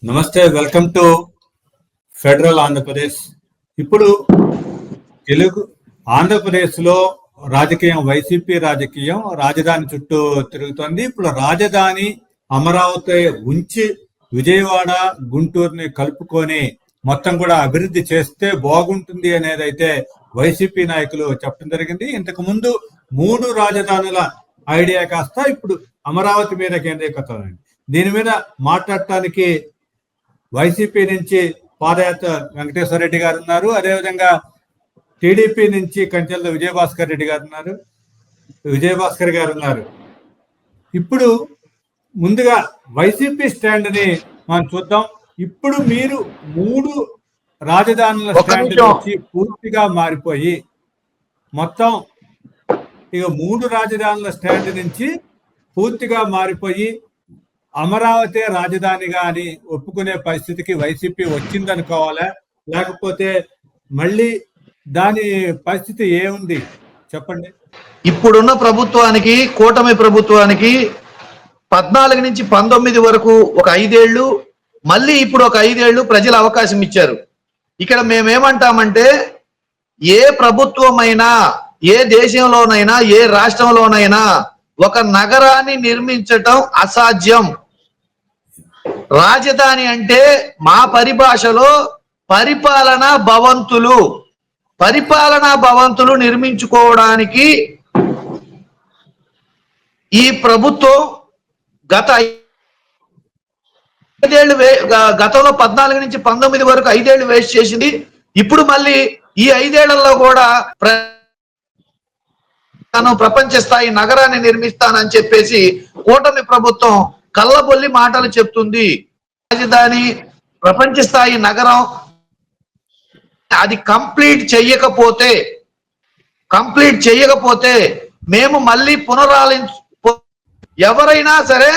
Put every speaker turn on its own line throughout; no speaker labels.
నమస్తే, welcome to federal Andhra Pradesh. ఇప్పుడు తెలుగు ఆంధ్రప్రదేశ్లో రాజకీయం, వైసీపీ రాజకీయం రాజధాని చుట్టూ తిరుగుతోంది. ఇప్పుడు రాజధాని అమరావతి ఉంచి విజయవాడ, గుంటూరుని కలుపుకొని మొత్తం కూడా అభివృద్ధి చేస్తే బాగుంటుంది అనేది అయితే వైసీపీ నాయకులు చెప్పడం జరిగింది. ఇంతకు ముందు 3 రాజధానుల ఐడియా కాస్త ఇప్పుడు అమరావతి మీద కేంద్రీకృతమైంది. దీని మీద మాట్లాడటానికి వైసీపీ నుంచి పాదయాత్ర వెంకటేశ్వర రెడ్డి గారు ఉన్నారు. అదేవిధంగా టీడీపీ నుంచి కంచెల విజయభాస్కర్ గారు ఉన్నారు. ఇప్పుడు ముందుగా వైసీపీ స్టాండ్ ని మనం చూద్దాం. ఇప్పుడు మీరు 3 రాజధానుల స్టాండ్ నుంచి పూర్తిగా మారిపోయి మొత్తం ఇక 3 రాజధానుల స్టాండ్ నుంచి పూర్తిగా మారిపోయి అమరావతి రాజధానిగా అని ఒప్పుకునే పరిస్థితికి వైసీపీ వచ్చిందనుకోవాలా, లేకపోతే మళ్ళీ దాని పరిస్థితి ఏముంది చెప్పండి.
ఇప్పుడున్న ప్రభుత్వానికి, కూటమి ప్రభుత్వానికి 14 నుంచి 19 వరకు ఒక 5 ఏళ్ళు, మళ్ళీ ఇప్పుడు ఒక 5 ఏళ్ళు ప్రజలు అవకాశం ఇచ్చారు. ఇక్కడ మేమేమంటామంటే, ఏ ప్రభుత్వమైనా, ఏ దేశంలోనైనా, ఏ రాష్ట్రంలోనైనా ఒక నగరాన్ని నిర్మించటం అసాధ్యం. రాజధాని అంటే మా పరిభాషలో పరిపాలనా భవంతులు నిర్మించుకోవడానికి ఈ ప్రభుత్వం గతంలో 14 నుంచి 19 వరకు 5 ఏళ్ళు వేస్ట్ చేసింది. ఇప్పుడు మళ్ళీ ఈ 5 ఏళ్లలో కూడా ప్రపంచ స్థాయి నగరాన్ని నిర్మిస్తానని చెప్పేసి కూటమి ప్రభుత్వం కళ్ళబొల్లి మాటలు చెప్తుంది. రాజధాని, ప్రపంచ స్థాయి నగరం అది కంప్లీట్ చెయ్యకపోతే మేము మళ్ళీ ఎవరైనా సరే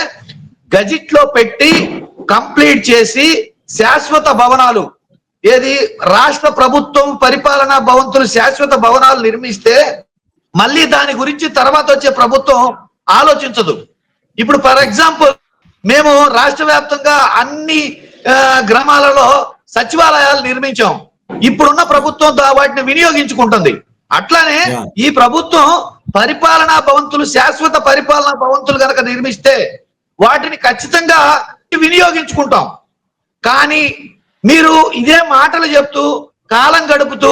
గజిట్ లో పెట్టి కంప్లీట్ చేసి శాశ్వత భవనాలు, ఏది రాష్ట్ర ప్రభుత్వం పరిపాలనా భవంతులు శాశ్వత భవనాలు నిర్మిస్తే మళ్ళీ దాని గురించి తర్వాత వచ్చే ప్రభుత్వం ఆలోచించదు. ఇప్పుడు ఫర్ ఎగ్జాంపుల్ మేము రాష్ట్ర వ్యాప్తంగా అన్ని గ్రామాలలో సచివాలయాలు నిర్మించాం. ఇప్పుడున్న ప్రభుత్వం వాటిని వినియోగించుకుంటుంది. అట్లానే ఈ ప్రభుత్వం పరిపాలనా భవంతులు, శాశ్వత పరిపాలనా భవంతులు కనుక నిర్మిస్తే వాటిని ఖచ్చితంగా వినియోగించుకుంటాం. కానీ మీరు ఇదే మాటలు చెప్తూ కాలం గడుపుతూ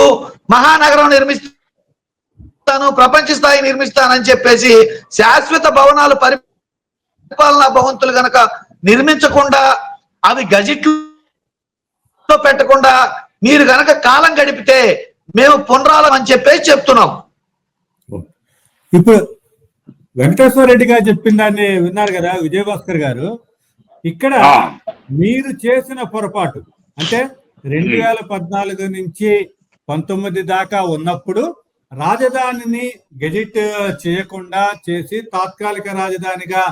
మహానగరం నిర్మిస్తాను, ప్రపంచ స్థాయి నిర్మిస్తానని చెప్పేసి శాశ్వత భవనాలు, పరిపాలనా భవంతులు గనక నిర్మించకుండా, అవి గజిట్లో పెట్టకుండా మీరు గనక కాలం గడిపితే మేము పునరాలం అని చెప్పేసి చెప్తున్నాం.
ఇప్పుడు వెంకటేశ్వర రెడ్డి గారు చెప్పిన దాన్ని విన్నారు కదా విజయభాస్కర్ గారు. ఇక్కడ మీరు చేసిన పొరపాటు అంటే 2014 నుంచి 19 దాకా ఉన్నప్పుడు రాజధానిని గెజిట్ చేయకుండా చేసి తాత్కాలిక రాజధానిగా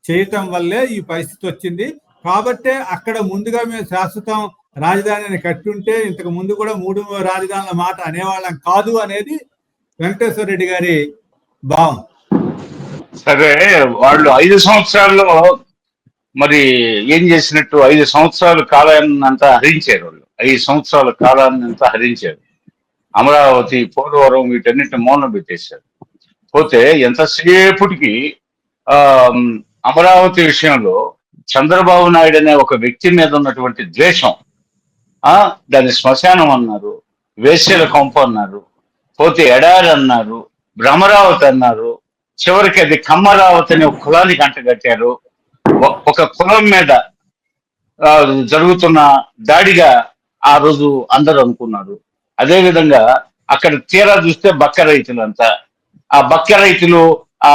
చేయటం వల్లే ఈ పరిస్థితి వచ్చింది. కాబట్టే అక్కడ ముందుగా మేము శాశ్వతం రాజధానిని కట్టుంటే ఇంతకు ముందు కూడా 3 రాజధానుల మాట అనేవాళ్ళం కాదు అనేది వెంకటేశ్వర రెడ్డి గారి భావం.
సరే, వాళ్ళు 5 సంవత్సరాల్లో మరి ఏం చేసినట్టు 5 సంవత్సరాల కాలాన్ని అంతా హరించారు. వాళ్ళు 5 సంవత్సరాల కాలాన్ని అంతా హరించారు. అమరావతి, పోలవరం వీటన్నిటిని మౌనం పెట్టేశారు. పోతే ఎంతసేపటికి అమరావతి విషయంలో చంద్రబాబు నాయుడు అనే ఒక వ్యక్తి మీద ఉన్నటువంటి ద్వేషం, దాన్ని శ్మశానం అన్నారు, వేశ్యల కొంప అన్నారు, పోతే ఎడారి అన్నారు, భ్రమరావతి అన్నారు, చివరికి అది కమ్మరావతి అనే ఒక కులానికి అంటగట్టారు. ఒక కులం మీద జరుగుతున్న దాడిగా ఆ రోజు అందరూ అనుకున్నారు. అదేవిధంగా అక్కడ తీరా చూస్తే బక్క రైతులంతా, ఆ బక్క రైతులు, ఆ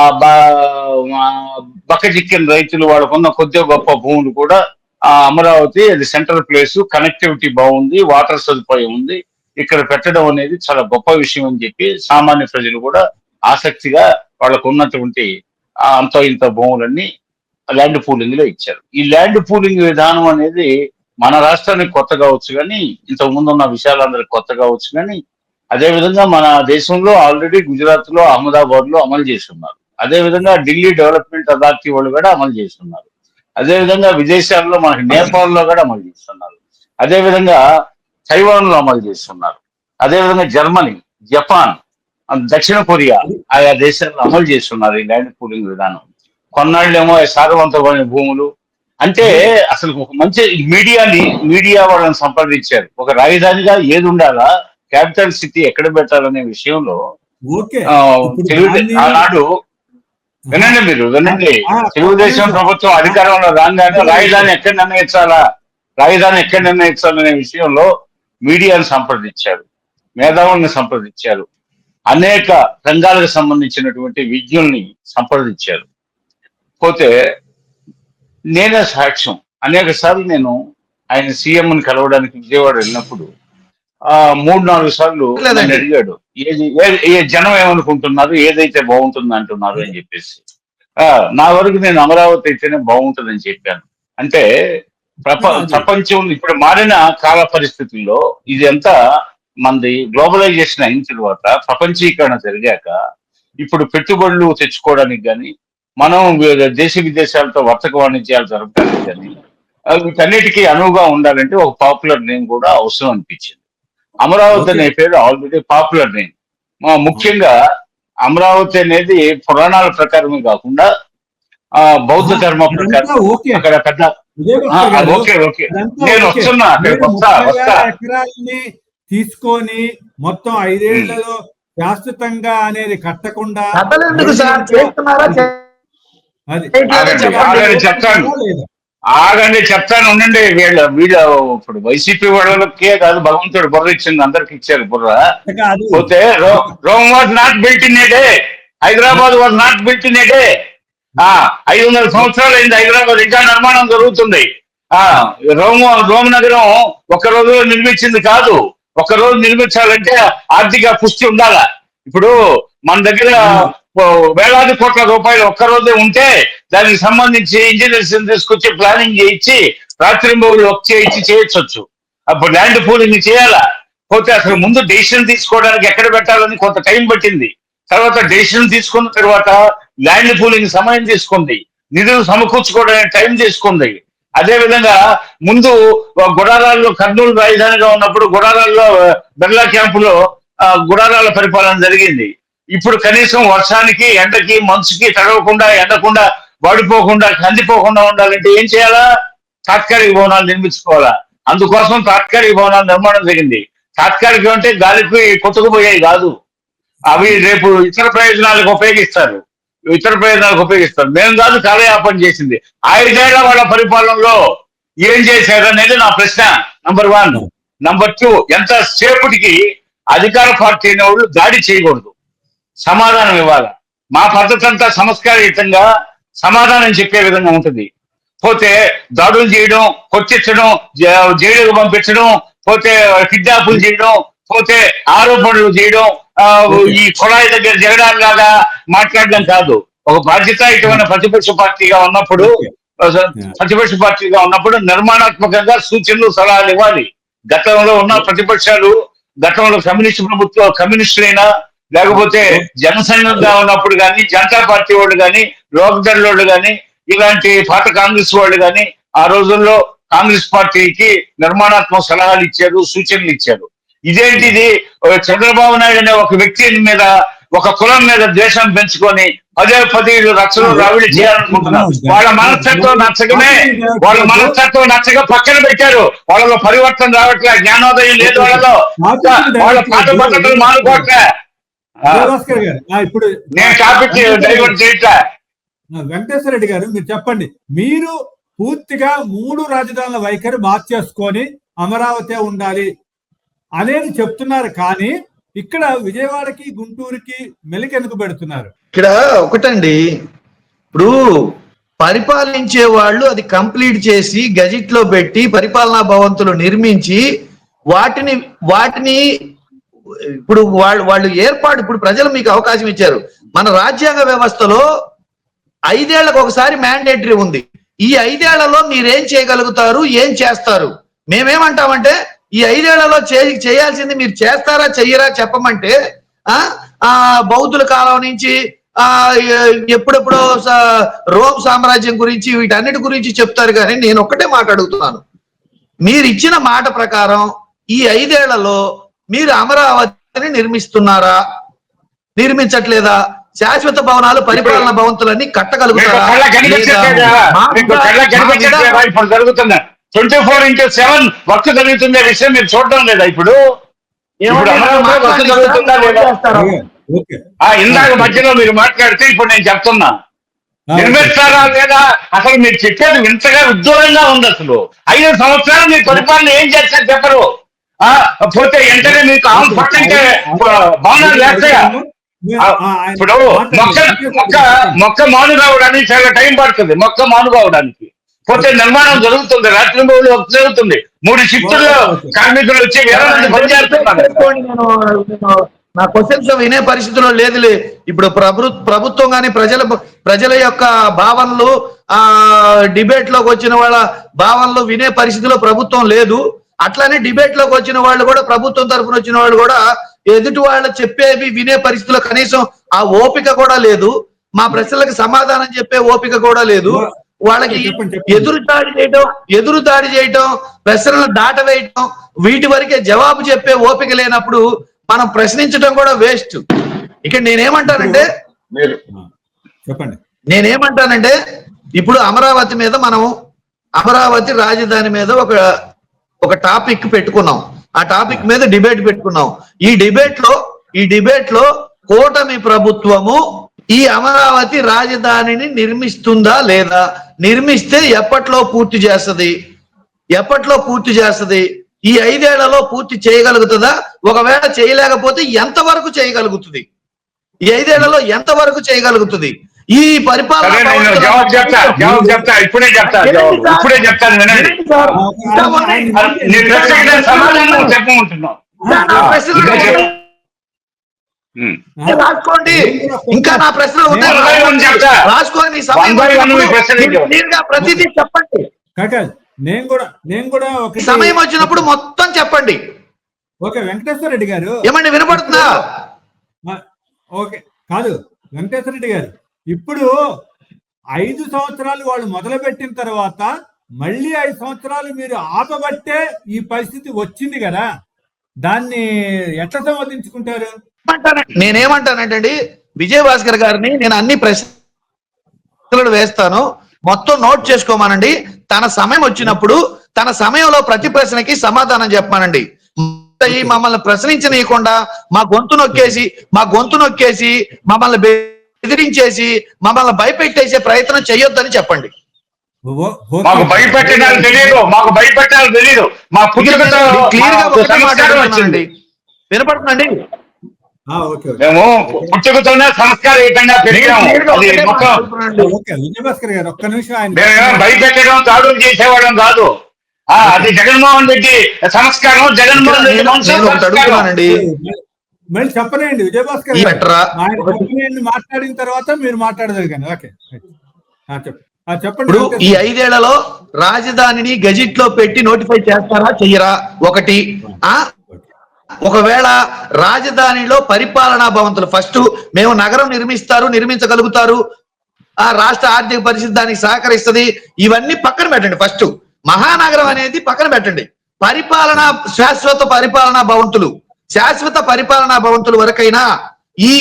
బక్క చిక్కిన రైతులు, వాళ్ళకున్న కొద్దిగా గొప్ప భూములు కూడా అమరావతి అది సెంట్రల్ ప్లేస్, కనెక్టివిటీ బాగుంది, వాటర్ సదుపాయం ఉంది, ఇక్కడ పెట్టడం అనేది చాలా గొప్ప విషయం అని చెప్పి సామాన్య ప్రజలు కూడా ఆసక్తిగా వాళ్ళకు ఉన్నటువంటి అంత ఇంత భూములన్నీ ల్యాండ్ పూలింగ్ లో ఇచ్చారు. ఈ ల్యాండ్ పూలింగ్ విధానం అనేది మన రాష్ట్రానికి కొత్త కావచ్చు, కానీ ఇంతకు ముందు ఉన్న విషయాలందరికి కొత్త కావచ్చు, కానీ అదేవిధంగా మన దేశంలో ఆల్రెడీ గుజరాత్ లో, అహ్మదాబాద్ లో అమలు చేస్తున్నారు. అదేవిధంగా ఢిల్లీ డెవలప్మెంట్ అథారిటీ వాళ్ళు కూడా అమలు చేస్తున్నారు. అదేవిధంగా విదేశాల్లో మనకి నేపాల్లో కూడా అమలు చేస్తున్నారు. అదేవిధంగా తైవాన్లో అమలు చేస్తున్నారు. అదేవిధంగా జర్మనీ, జపాన్, దక్షిణ కొరియా ఆయా దేశాల్లో అమలు చేస్తున్నారు ఈ ల్యాండ్ పూలింగ్ విధానం. కొన్నాళ్ళేమో సారవంతమైన భూములు అంటే అసలు ఒక మంచి మీడియా వాళ్ళని సంప్రదించారు. ఒక రాజధానిగా ఏది ఉండాలా, క్యాపిటల్ సిటీ ఎక్కడ పెట్టాలనే విషయంలో ఆనాడు వినండి తెలుగుదేశం ప్రభుత్వం అధికారంలో రాగానే రాజధాని ఎక్కడ నిర్ణయించాలనే విషయంలో మీడియాను సంప్రదించారు, మేధావుల్ని సంప్రదించారు, అనేక రంగాలకు సంబంధించినటువంటి విజ్ఞుల్ని సంప్రదించారు. పోతే నేనే సాక్ష్యం. అనేక సార్లు నేను ఆయన సీఎంని కలవడానికి విజయవాడ వెళ్ళినప్పుడు 3-4 సార్లు అడిగాడు, ఏ జనం ఏమనుకుంటున్నారు, ఏదైతే బాగుంటుంది అంటున్నారు అని చెప్పేసి. నా వరకు నేను అమరావతి అయితేనే బాగుంటుందని చెప్పాను. అంటే ప్రపంచం ఇప్పుడు మారిన కాల పరిస్థితుల్లో ఇది అంతా మనది గ్లోబలైజేషన్ అయిన తర్వాత, ప్రపంచీకరణ జరిగాక ఇప్పుడు పెట్టుబడులు తెచ్చుకోవడానికి కానీ, మనం దేశ విదేశాలతో వర్తక వాణిజ్యాలు జరపడానికి కానీ వీటన్నిటికీ అనువుగా ఉండాలంటే ఒక పాపులర్ నేమ్ కూడా అవసరం అనిపించింది. అమరావతి అనే పేరు ఆల్రెడీ పాపులర్ నేమ్. ముఖ్యంగా అమరావతి అనేది పురాణాల ప్రకారమే కాకుండా బౌద్ధ ధర్మ ప్రకారం అక్కడ పెద్ద నేను వస్తున్నా
ఎకరాలని తీసుకొని మొత్తం 5 ఏళ్లలో శాశ్వతంగా అనేది కట్టకుండా
చెప్తాను ఉండండి. వీళ్ళు ఇప్పుడు వైసీపీ వాళ్ళకే కాదు, భగవంతుడు బుర్ర ఇచ్చింది, అందరికి ఇచ్చారు బుర్ర. పోతే Rome was not built in a day, Hyderabad was not built in a day. 500 సంవత్సరాలు అయింది హైదరాబాద్, ఇంకా నిర్మాణం జరుగుతుంది. రోమ్ నగరం ఒక్క రోజులో నిర్మించింది కాదు. ఒక్క రోజు నిర్మించాలంటే ఆర్థిక పుష్టి ఉండాలా. ఇప్పుడు మన దగ్గర వేలాది కోట్ల రూపాయలు ఒక్కరోజే ఉంటే దానికి సంబంధించి ఇంజనీర్స్ తీసుకొచ్చి ప్లానింగ్ చేయించి రాత్రింబవులు వర్క్ చేయొచ్చు. అప్పుడు ల్యాండ్ పూలింగ్ చేయాలా. పోతే అసలు ముందు డెసిషన్ తీసుకోవడానికి ఎక్కడ పెట్టాలని కొంత టైం పట్టింది. తర్వాత డెసిషన్ తీసుకున్న తర్వాత ల్యాండ్ పూలింగ్ సమయం తీసుకుంది, నిధులు సమకూర్చుకోవడానికి టైం తీసుకుంది. అదే విధంగా ముందు గుడారాల్లో కర్నూలు రాజధానిగా ఉన్నప్పుడు గుడారాల్లో బిర్లా క్యాంపులో గుడారాల పరిపాలన జరిగింది. ఇప్పుడు కనీసం వర్షానికి, ఎండకి, మంచుకి తడవకుండా, ఎండకుండా, వాడిపోకుండా, కందిపోకుండా ఉండాలంటే ఏం చేయాలా? తాత్కాలిక భవనాలు నిర్మించుకోవాలా. అందుకోసం తాత్కాలిక భవనాల నిర్మాణం జరిగింది. తాత్కాలికం అంటే గాలికి కొట్టుకుపోయాయి కాదు, అవి రేపు ఇతర ప్రయోజనాలకు ఉపయోగిస్తారు. మేము కాదు కాలయాపన చేసింది. 5 ఏళ్ల వాళ్ళ పరిపాలనలో ఏం చేశారు అనేది నా ప్రశ్న. నంబర్ 1. నంబర్ 2, ఎంత సేపటికి అధికార పార్టీ అయిన వాళ్ళు దాడి చేయకూడదు, సమాధానం ఇవ్వాలి. మా పద్ధతి అంతా సంస్కారయుతంగా సమాధానం చెప్పే విధంగా ఉంటుంది. పోతే దాడులు చేయడం, కొట్టించడం, జైలుకు పంపించడం, పోతే కిడ్నాపులు చేయడం, పోతే ఆరోపణలు చేయడం, ఈ కుళాయి దగ్గర జగడాలాగా మాట్లాడడం కాదు. ఒక బాధ్యతాయుతమైన ప్రతిపక్ష పార్టీగా ఉన్నప్పుడు నిర్మాణాత్మకంగా సూచనలు, సలహాలు ఇవ్వాలి. గతంలో ఉన్న ప్రతిపక్షాలు, గతంలో కమ్యూనిస్టులైనా లేకపోతే జనసంఘంగా ఉన్నప్పుడు కానీ, జనతా పార్టీ వాళ్ళు కానీ, లోక్దళ్ వాళ్ళు కానీ, ఇలాంటి పాత కాంగ్రెస్ వాళ్ళు కానీ ఆ రోజుల్లో కాంగ్రెస్ పార్టీకి నిర్మాణాత్మక సలహాలు ఇచ్చారు, సూచనలు ఇచ్చారు. ఇదేంటిది? చంద్రబాబు నాయుడు అనే ఒక వ్యక్తి మీద, ఒక కులం మీద ద్వేషం పెంచుకొని పదే లక్షలు రావిడి చేయాలనుకుంటున్నారు. వాళ్ళ మనస్తత్వం నచ్చక పక్కన పెట్టారు. వాళ్ళలో పరివర్తన రావట్లే, జ్ఞానోదయం లేదు వాళ్ళలో. వాళ్ళ పాత పద్ధతులు మానుకోవట్లే.
ఇప్పుడు
నేను టాపిక్ డైవర్ట్ చేయట్లే.
వెంకటేశ్వర రెడ్డి గారు, మీరు చెప్పండి. మీరు పూర్తిగా 3 రాజధానుల వైఖరి మార్చేసుకొని అమరావతి ఉండాలి అనేది చెప్తున్నారు, కానీ ఇక్కడ విజయవాడకి, గుంటూరుకి మెలికెందుకు పెడుతున్నారు?
ఇక్కడ ఒకటండి, ఇప్పుడు పరిపాలించే వాళ్ళు అది కంప్లీట్ చేసి గజెట్ లో పెట్టి పరిపాలనా భవంతులు నిర్మించి వాటిని ఇప్పుడు వాళ్ళు ఏర్పాటు, ఇప్పుడు ప్రజలు మీకు అవకాశం ఇచ్చారు. మన రాజ్యాంగ వ్యవస్థలో 5 ఏళ్లకు ఒకసారి మ్యాండేటరీ ఉంది. ఈ 5 ఏళ్లలో మీరేం చేయగలుగుతారు, ఏం చేస్తారు? మేమేమంటామంటే ఈ 5 ఏళ్లలో చేయాల్సింది మీరు చేస్తారా చెయ్యరా చెప్పమంటే బౌద్ధుల కాలం నుంచి ఎప్పుడెప్పుడో రోమ్ సామ్రాజ్యం గురించి వీటన్నిటి గురించి చెప్తారు. కానీ నేను ఒక్కటే మాట అడుగుతున్నాను, మీరు ఇచ్చిన మాట ప్రకారం ఈ 5 ఏళ్లలో మీరు అమరావతిని నిర్మిస్తున్నారా, నిర్మించట్లేదా? శాశ్వత భవనాలు, పరిపాలన భవంతులన్నీ కట్టగలుగుతారా?
ఇప్పుడు జరుగుతున్న 24/7 వర్క్ జరుగుతున్న విషయం మీరు చూడడం లేదా? ఇప్పుడు వర్క్ జరుగుతుందా లేదా? ఇందాక మధ్యలో మీరు మాట్లాడితే ఇప్పుడు నేను చెప్తున్నా, నిర్మిస్తారా లేదా? అసలు మీరు చెప్పేది వింతగా ఉజ్వలంగా ఉంది. అసలు 5 సంవత్సరాలు మీ పరిపాలన ఏం చేస్తారు చెప్పరు. పోతే వెంటనే మీకు పట్టంటే భవనాలు వేస్తాయా? ఇప్పుడు మొక్క మాను కావడానికి చాలా టైం పడుతుంది. మొక్క మాను కావడానికి పోతే నిర్మాణం జరుగుతుంది, రాత్రి వర్క్ జరుగుతుంది. 3 షిఫ్టుల్లో కార్మికులు వచ్చి వేరే మంది పనిచేస్తున్నారు.
నా క్వశ్చన్స్ వినే పరిస్థితిలో లేదులే. ఇప్పుడు ప్రభుత్వం కానీ ప్రజల యొక్క భావనలు, డిబేట్ లోకి వచ్చిన వాళ్ళ భావనలు వినే పరిస్థితిలో ప్రభుత్వం లేదు. అట్లానే డిబేట్ లోకి వచ్చిన వాళ్ళు కూడా, ప్రభుత్వం తరఫున వచ్చిన వాళ్ళు కూడా ఎదుటి వాళ్ళు చెప్పేవి వినే పరిస్థితిలో కనీసం ఆ ఓపిక కూడా లేదు. మా ప్రశ్నలకు సమాధానం చెప్పే ఓపిక కూడా లేదు. వాళ్ళకి ఎదురు దాడి చేయటం, ప్రశ్నలను దాటవేయటం, వీటి వరకే జవాబు చెప్పే ఓపిక లేనప్పుడు మనం ప్రశ్నించడం కూడా వేస్ట్. ఇక నేనేమంటానంటే ఇప్పుడు అమరావతి మీద అమరావతి రాజధాని మీద ఒక టాపిక్ పెట్టుకున్నాం. ఆ టాపిక్ మీద డిబేట్ పెట్టుకున్నాం. ఈ డిబేట్ లో కూటమి ప్రభుత్వము ఈ అమరావతి రాజధానిని నిర్మిస్తుందా లేదా, నిర్మిస్తే ఎప్పట్లో పూర్తి చేస్తది, ఈ 5 ఏళ్లలో పూర్తి చేయగలుగుతుందా, ఒకవేళ చేయలేకపోతే ఎంతవరకు చేయగలుగుతుంది, ఈ 5 ఏళ్లలో ఎంతవరకు చేయగలుగుతుంది? ఈ పరిపాలన రాసుకోండి. ఇంకా నా ప్రశ్నలు ఉన్నాయి, రాసుకోండి. ప్రతిదీ చెప్పండి.
నేను కూడా
సమయం వచ్చినప్పుడు మొత్తం చెప్పండి.
ఓకే వెంకటేశ్వర రెడ్డి గారు,
ఏమండి వినపడుతుందా?
ఓకే కాదు వెంకటేశ్వర రెడ్డి గారు, ఇప్పుడు 5 సంవత్సరాలు వాళ్ళు మొదలు పెట్టిన తర్వాత మళ్ళీ 5 సంవత్సరాలు మీరు ఆపబట్టే ఈ పరిస్థితి వచ్చింది కదా, దాన్ని ఎట్లా సమర్థించుకుంటారు?
నేనేమంటానంటే విజయభాస్కర్ గారిని నేను అన్ని ప్రశ్నలు వేస్తాను, మొత్తం నోట్ చేసుకోమానండి. తన సమయం వచ్చినప్పుడు తన సమయంలో ప్రతి ప్రశ్నకి సమాధానం చెప్పమానండి. మమ్మల్ని ప్రశ్నించనీయకుండా మా గొంతు నొక్కేసి మమ్మల్ని బెదిరించేసి మమ్మల్ని భయపెట్టేసే ప్రయత్నం చేయొద్దని చెప్పండి.
మాకు భయపెట్టాలి తెలియదు. మా
క్లియర్ గా మాట్లాడుతున్నానండి, వినపడుతుందండి.
మేము పుట్టుకతోనే సంస్కారయుతంగా పెరిగాము.
ఒక్క నిమిషం,
భయపెట్టడం, దాడులు చేసేవాళ్ళం కాదు. అది జగన్మోహన్ రెడ్డి సంస్కారం, జగన్మోహన్ రెడ్డి
అడుగుతున్నానండి.
మళ్ళీ చెప్పలేండి విజయభాస్కర్ మాట్లాడిన తర్వాత మీరు మాట్లాడదు కానీ. ఓకే చెప్పండి.
ఇప్పుడు ఈ 5 ఏళ్లలో రాజధానిని గెజిట్ లో పెట్టి నోటిఫై చేస్తారా చెయ్యరా? ఒకటి. ఒకవేళ రాజధానిలో పరిపాలనా భవంతులు, ఫస్ట్ మేము నగరం నిర్మించగలుగుతారు, ఆ రాష్ట్ర ఆర్థిక పరిస్థితి దానికి సహకరిస్తుంది, ఇవన్నీ పక్కన పెట్టండి. ఫస్ట్ మహానగరం అనేది పక్కన పెట్టండి. శాశ్వత పరిపాలనా భవంతులు వరకైనా ఈ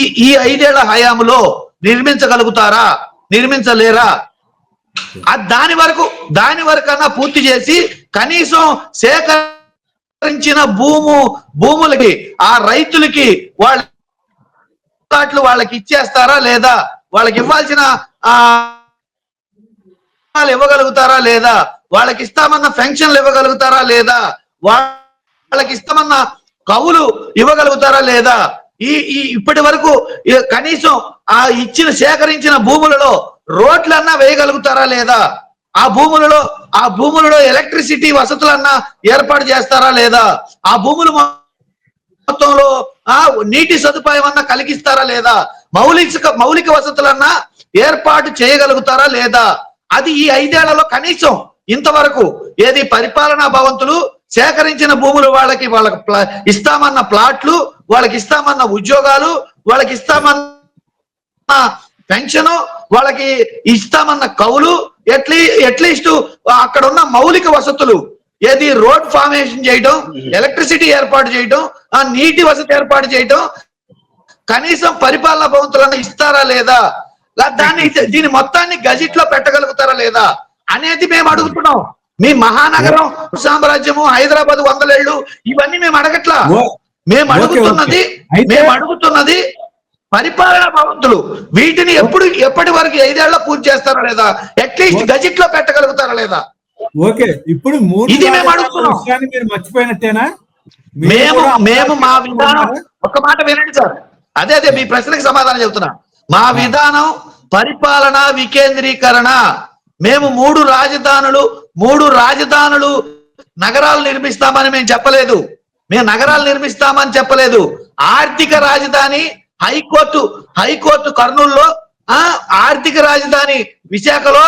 5 ఏళ్ల హయాంలో నిర్మించగలుగుతారా, నిర్మించలేరా? దాని వరకన్నా పూర్తి చేసి కనీసం సేకరించిన భూములకి, ఆ రైతులకి వాళ్ళకి ఇచ్చేస్తారా లేదా, వాళ్ళకి ఇవ్వాల్సిన ఇవ్వగలుగుతారా లేదా, వాళ్ళకి ఇస్తామన్న పెన్షన్లు ఇవ్వగలుగుతారా లేదా, వాళ్ళకి ఇస్తామన్న కవులు ఇవ్వగలుగుతారా లేదా, ఇప్పటి వరకు కనీసం ఆ సేకరించిన భూములలో రోడ్లన్నా వేయగలుగుతారా లేదా, ఆ భూములలో ఎలక్ట్రిసిటీ వసతులన్నా ఏర్పాటు చేస్తారా లేదా, ఆ భూములు మొత్తంలో నీటి సదుపాయం అన్నా కలిగిస్తారా లేదా, మౌలిక వసతులన్నా ఏర్పాటు చేయగలుగుతారా లేదా? అది ఈ 5 ఏళ్లలో కనీసం ఇంతవరకు ఏది పరిపాలనా భవంతులు, సేకరించిన భూములు, వాళ్ళకి ఇస్తామన్న ప్లాట్లు, వాళ్ళకి ఇస్తామన్న ఉద్యోగాలు, వాళ్ళకి ఇస్తామన్న పెన్షన్, వాళ్ళకి ఇస్తామన్న కౌలు, అట్లీస్ట్ అక్కడ ఉన్న మౌలిక వసతులు, ఏది రోడ్ ఫార్మేషన్ చేయడం, ఎలక్ట్రిసిటీ ఏర్పాటు చేయడం, ఆ నీటి వసతి ఏర్పాటు చేయడం, కనీసం పరిపాలనా భవంతులను ఇస్తారా లేదా, దీని మొత్తాన్ని గజెట్ లో పెట్టగలుగుతారా లేదా అనేది మేము అడుగుతున్నాం. మీ మహానగరం సామ్రాజ్యము హైదరాబాద్ 100 ఏళ్ళు ఇవన్నీ మేము అడగట్లా. మేము అడుగుతున్నది పరిపాలనా భవంతులు. వీటిని ఎప్పటి వరకు 5 ఏళ్లలో పూర్తి చేస్తారా లేదా, అట్లీస్ట్ గజెట్ లో పెట్టగలుగుతారా లేదా?
ఓకే, ఇప్పుడు
ఇది మేము అడుగుతున్నాం.
మీరు మర్చిపోయినట్టేనా?
మేము మా విధానం, ఒక మాట వినండి సార్, అదే మీ ప్రశ్నకి సమాధానం చెబుతున్నా. మా విధానం పరిపాలన వికేంద్రీకరణ. మేము 3 రాజధానులు నగరాలు నిర్మిస్తామని మేము చెప్పలేదు. మేము నగరాలు నిర్మిస్తామని చెప్పలేదు. ఆర్థిక రాజధాని హైకోర్టు కర్నూలులో, ఆర్థిక రాజధాని విశాఖలో,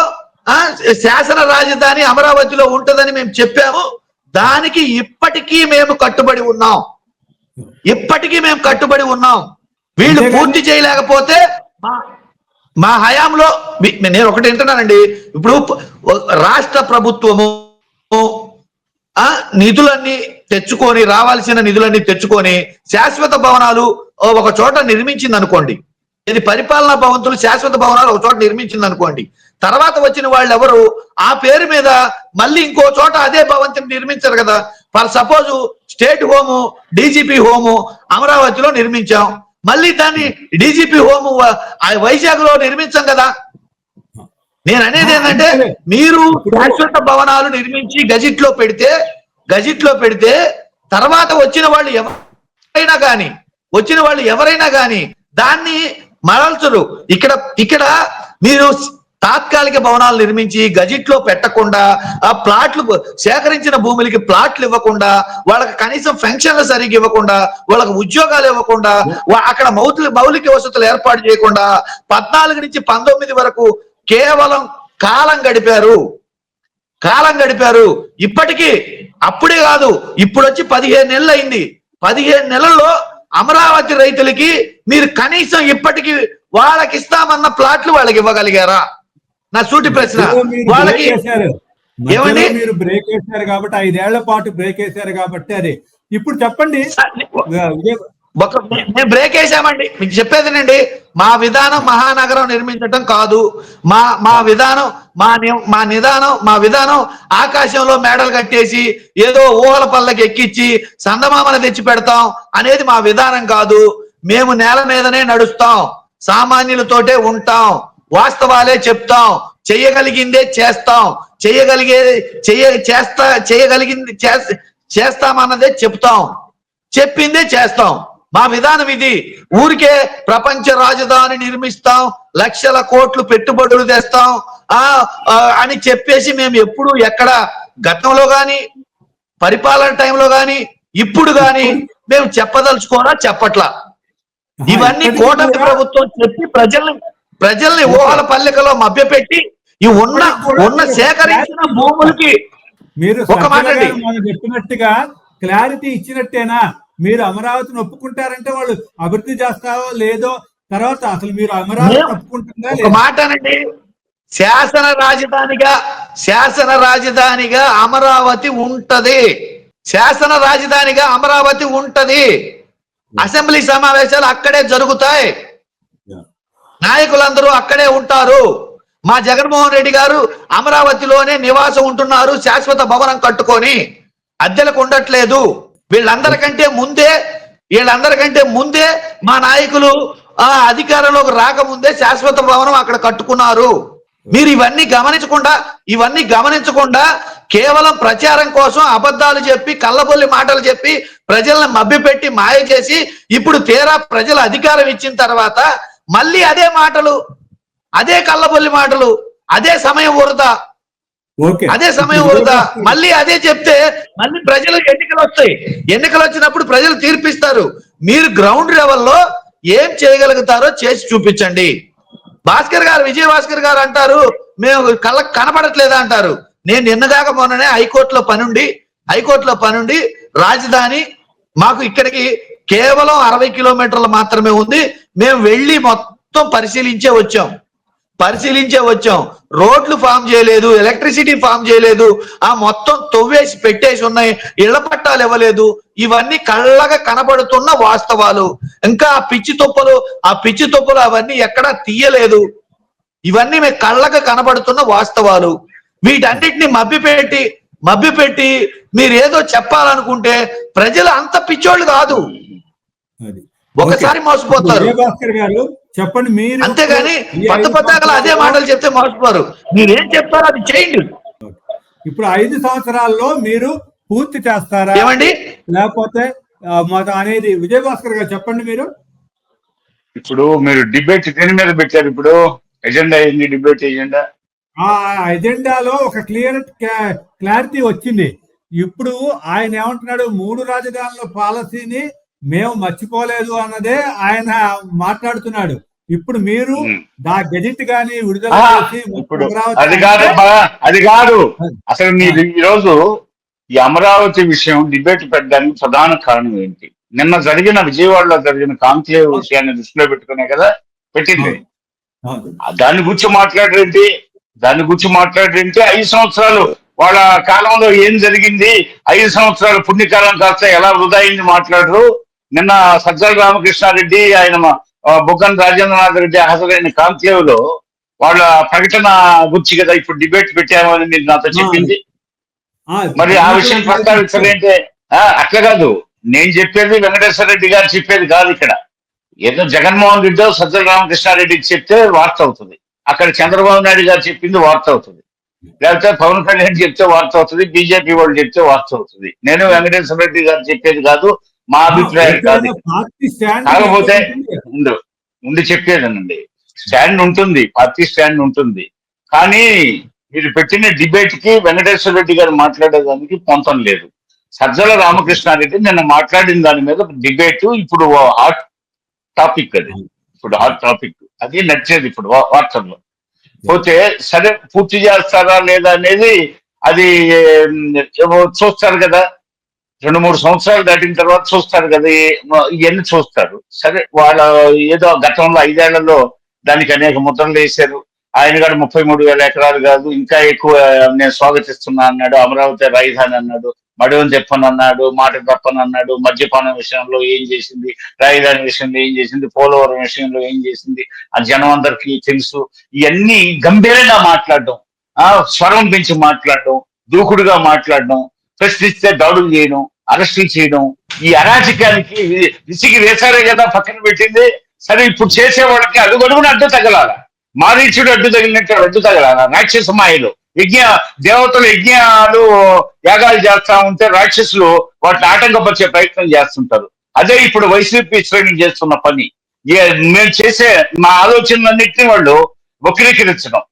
శాసన రాజధాని అమరావతిలో ఉంటుందని మేము చెప్పాము. దానికి ఇప్పటికీ మేము కట్టుబడి ఉన్నాం. వీళ్ళు పూర్తి చేయలేకపోతే మా హయాంలో, నేను ఒకటి వింటున్నానండి, ఇప్పుడు రాష్ట్ర ప్రభుత్వము నిధులన్నీ తెచ్చుకొని, రావాల్సిన నిధులన్నీ తెచ్చుకొని శాశ్వత భవనాలు ఒక చోట నిర్మించింది అనుకోండి, ఇది పరిపాలనా భవంతులు శాశ్వత భవనాలు ఒక చోట నిర్మించింది అనుకోండి, తర్వాత వచ్చిన వాళ్ళు ఎవరు ఆ పేరు మీద మళ్ళీ ఇంకో చోట అదే భవంతిని నిర్మించారు కదా. For suppose state home, DGP home అమరావతిలో నిర్మించాం, మళ్ళీ దాన్ని డీజీపీ హోము వైజాగ్లో నిర్మించాం కదా. నేను అనేది ఏంటంటే, మీరు శాశ్వత భవనాలు నిర్మించి గజెట్ లో పెడితే తర్వాత వచ్చిన వాళ్ళు ఎవరైనా కానీ దాన్ని మరల్చరు. ఇక్కడ మీరు తాత్కాలిక భవనాలు నిర్మించి గజెట్ లో పెట్టకుండా, ఆ ప్లాట్లు సేకరించిన భూములకి ప్లాట్లు ఇవ్వకుండా, వాళ్ళకి కనీసం పెన్షన్లు సరిగ్గా ఇవ్వకుండా, వాళ్ళకి ఉద్యోగాలు ఇవ్వకుండా, అక్కడ మౌలిక వసతులు ఏర్పాటు చేయకుండా 14 నుంచి 19 వరకు కేవలం కాలం గడిపారు. ఇప్పటికీ అప్పుడే కాదు, ఇప్పుడు వచ్చి 15 నెలలు అయింది. 15 నెలల్లో అమరావతి రైతులకి మీరు కనీసం ఇప్పటికీ వాళ్ళకి ఇస్తామన్న ప్లాట్లు వాళ్ళకి ఇవ్వగలిగారా? నా సూటి ప్రశ్న. వాళ్ళకి ఏమండి,
మీరు బ్రేక్ వేశారు కాబట్టి 5 ఏళ్ల పాటు బ్రేక్ వేశారు కాబట్టి అది ఇప్పుడు చెప్పండి.
మేము బ్రేక్ వేసామండి. మీకు చెప్పేదేనండి, మా విధానం మహానగరం నిర్మించటం కాదు. మా విధానం ఆకాశంలో మేడలు కట్టేసి ఏదో ఊహల పల్లకి ఎక్కించి సందమామను తెచ్చి పెడతాం అనేది మా విధానం కాదు. మేము నేల మీదనే నడుస్తాం, సామాన్యులతోటే ఉంటాం, వాస్తవాలే చెప్తాం, చేయగలిగిందే చేస్తాం, చేస్తామన్నదే చెప్తాం, చెప్పిందే చేస్తాం. మా విధానం ఇది. ఊరికే ప్రపంచ రాజధాని నిర్మిస్తాం, లక్షల కోట్లు పెట్టుబడులు తెస్తాం అని చెప్పేసి మేము ఎప్పుడు ఎక్కడ గతంలో గాని, పరిపాలన టైంలో గాని, ఇప్పుడు గాని మేము చెప్పట్లా. ఇవన్నీ కూటమి ప్రభుత్వం చెప్పి ప్రజల్ని ఊహల పల్లెకలో మభ్యపెట్టి ఈ ఉన్న సేకరించిన భూములకి
మీరు
ఒక మాట
చెప్పినట్టుగా క్లారిటీ ఇచ్చినట్టేనా? మీరు అమరావతిని ఒప్పుకుంటారంటే వాళ్ళు అభివృద్ధి చేస్తారో లేదో, తర్వాత అసలు మీరు అమరావతిని ఒప్పుకుంటుందా?
ఒక మాట అనండి, శాసన రాజధానిగా అమరావతి ఉంటది. అసెంబ్లీ సమావేశాలు అక్కడే జరుగుతాయి, నాయకులందరూ అక్కడే ఉంటారు. మా జగన్మోహన్ రెడ్డి గారు అమరావతిలోనే నివాసం ఉంటున్నారు, శాశ్వత భవనం కట్టుకొని, అద్దెలకు ఉండట్లేదు. వీళ్ళందరికంటే ముందే మా నాయకులు అధికారంలోకి రాకముందే శాశ్వత భవనం అక్కడ కట్టుకున్నారు. మీరు ఇవన్నీ గమనించకుండా కేవలం ప్రచారం కోసం అబద్ధాలు చెప్పి, కళ్ళబొల్లి మాటలు చెప్పి, ప్రజలను మభ్యపెట్టి మాయ చేసి, ఇప్పుడు తీరా ప్రజలు అధికారం ఇచ్చిన తర్వాత మళ్ళీ అదే మాటలు, అదే కళ్ళబొల్లి మాటలు, అదే సమయం వృధా, మళ్ళీ అదే చెప్తే మళ్ళీ ప్రజలు ఎన్నికలు వచ్చినప్పుడు ప్రజలు తీర్పిస్తారు. మీరు గ్రౌండ్ లెవెల్లో ఏం చేయగలుగుతారో చేసి చూపించండి. విజయ భాస్కర్ గారు అంటారు మేము కళ్ళకు కనబడట్లేదా అంటారు. నేను నిన్నగాక మొన్ననే హైకోర్టులో పనుండి రాజధాని మాకు ఇక్కడికి కేవలం 60 కిలోమీటర్లు మాత్రమే ఉంది. మేము వెళ్ళి మొత్తం పరిశీలించే వచ్చాం. రోడ్లు ఫామ్ చేయలేదు, ఎలక్ట్రిసిటీ ఫామ్ చేయలేదు, ఆ మొత్తం తవ్వేసి పెట్టేసి ఉన్నాయి, ఇళ్ల పట్టాలు ఇవ్వలేదు. ఇవన్నీ కళ్ళగా కనబడుతున్న వాస్తవాలు. ఇంకా ఆ పిచ్చి తొప్పులు అవన్నీ ఎక్కడా తీయలేదు. ఇవన్నీ మీ కళ్ళగా కనబడుతున్న వాస్తవాలు. వీటన్నిటిని మభ్యపెట్టి మీరు ఏదో చెప్పాలనుకుంటే ప్రజలు అంత పిచ్చోళ్ళు కాదు, ఒకసారి మోసపోతారు.
విజయభాస్కర్ గారు చెప్పండి, మీరు
అంతేగాని పద్ధతిగా అదే మాటలు చెప్తే మోసపోరు. మీరేం చెప్తారో అది చేయండి.
ఇప్పుడు 5 సంవత్సరాల్లో మీరు పూర్తి చేస్తారా
ఏమండి
లేకపోతే అనేది విజయభాస్కర్ గారు చెప్పండి. మీరు
ఇప్పుడు మీరు డిబేట్ దేని మీద పెట్టారు? ఇప్పుడు ఎజెండా ఏంది? డిబేట్ ఎజెండా
ఆ ఎజెండాలో ఒక క్లారిటీ వచ్చింది. ఇప్పుడు ఆయన ఏమంటున్నాడు, 3 రాజధానుల పాలసీని మేము మర్చిపోలేదు అన్నదే ఆయన మాట్లాడుతున్నాడు. ఇప్పుడు మీరు గెజిట్ గాని విడుదల చేసి
ఇప్పుడు అది కాదు అసలు మీరు ఈరోజు ఈ అమరావతి విషయం డిబేట్ పెట్టడానికి ప్రధాన కారణం ఏంటి? నిన్న జరిగిన విజయవాడలో జరిగిన కాంక్లేవ్ విషయాన్ని దృష్టిలో పెట్టుకునే కదా పెట్టింది. దాని గురించి మాట్లాడేంటి? 5 సంవత్సరాలు వాళ్ళ కాలంలో ఏం జరిగింది, 5 సంవత్సరాలు పుణ్యకాలం కాస్త ఎలా వృధా అయింది మాట్లాడరు. నిన్న సజ్జల రామకృష్ణారెడ్డి, ఆయన బుగ్గన రాజేంద్రనాథ్ రెడ్డి హాజరైన కాంక్లేవ్ లో వాళ్ళ ప్రకటన గురించి కదా ఇప్పుడు డిబేట్ పెట్టామని మీరు నాతో చెప్పింది. మరి ఆ విషయం ప్రస్తావించాలంటే అట్లా కాదు. నేను చెప్పేది వెంకటేశ్వర రెడ్డి గారు చెప్పేది కాదు. ఇక్కడ ఏదో జగన్మోహన్ రెడ్డి సజ్జల రామకృష్ణారెడ్డికి చెప్తే వార్త అవుతుంది, అక్కడ చంద్రబాబు నాయుడు గారు చెప్పింది వార్త అవుతుంది, లేకపోతే పవన్ కళ్యాణ్ చెప్తే వార్త అవుతుంది, బీజేపీ వాళ్ళు చెప్తే వార్త అవుతుంది. నేను వెంకటేశ్వర రెడ్డి గారు చెప్పేది కాదు, మా అభిప్రాయం కాదు. కాకపోతే ఉండి చెప్పేదనండి, స్టాండ్ ఉంటుంది, పార్టీ స్టాండ్ ఉంటుంది. కానీ మీరు పెట్టిన డిబేట్ కి వెంకటేశ్వర రెడ్డి గారు మాట్లాడేదానికి పొంతం లేదు. సజ్జల రామకృష్ణారెడ్డి నిన్న మాట్లాడిన దాని మీద డిబేట్ ఇప్పుడు హాట్ టాపిక్, అది నచ్చేది ఇప్పుడు వాట్సాప్. పోతే సరే పూర్తి చేస్తారా లేదా అనేది అది చూస్తారు కదా, 2-3 సంవత్సరాలు దాటిన తర్వాత చూస్తారు కదా, ఇవన్నీ చూస్తారు. సరే వాళ్ళ ఏదో గతంలో 5 ఏళ్లలో దానికి అనేక ముద్రలు వేశారు. ఆయన గారు 33,000 ఎకరాలు కాదు ఇంకా ఎక్కువ నేను స్వాగతిస్తున్నా అన్నాడు, అమరావతి రాజధాని అన్నాడు, మడవని చెప్పను అన్నాడు, మాట తప్పను అన్నాడు, మద్యపానం విషయంలో ఏం చేసింది, రాజధాని విషయంలో ఏం చేసింది, పోలవరం విషయంలో ఏం చేసింది ఆ జనం అందరికీ తెలుసు. ఇవన్నీ గంభీరంగా మాట్లాడడం, స్వరం పెంచి మాట్లాడడం, దూకుడుగా మాట్లాడడం, ప్రశ్నిస్తే దాడులు చేయడం, అరెస్టులు చేయడం, ఈ అరాచకానికి విసిగి వేసారే కదా పక్కన పెట్టింది. సరే ఇప్పుడు చేసేవాళ్ళకి అడుగడుగున అడ్డు తగలాల, మారీచుడు అడ్డు తగిలినట్టు అడ్డు తగలాల. రాక్షస మాయలు దేవతలు యజ్ఞాలు యాగాలు చేస్తా ఉంటే రాక్షసులు వాటిని ఆటంకపరిచే ప్రయత్నం చేస్తుంటారు. అదే ఇప్పుడు వైసీపీ శ్రేణులు చేస్తున్న పని. మేము చేసే మా ఆలోచనలన్నింటినీ వాళ్ళు వక్రీకరించడం,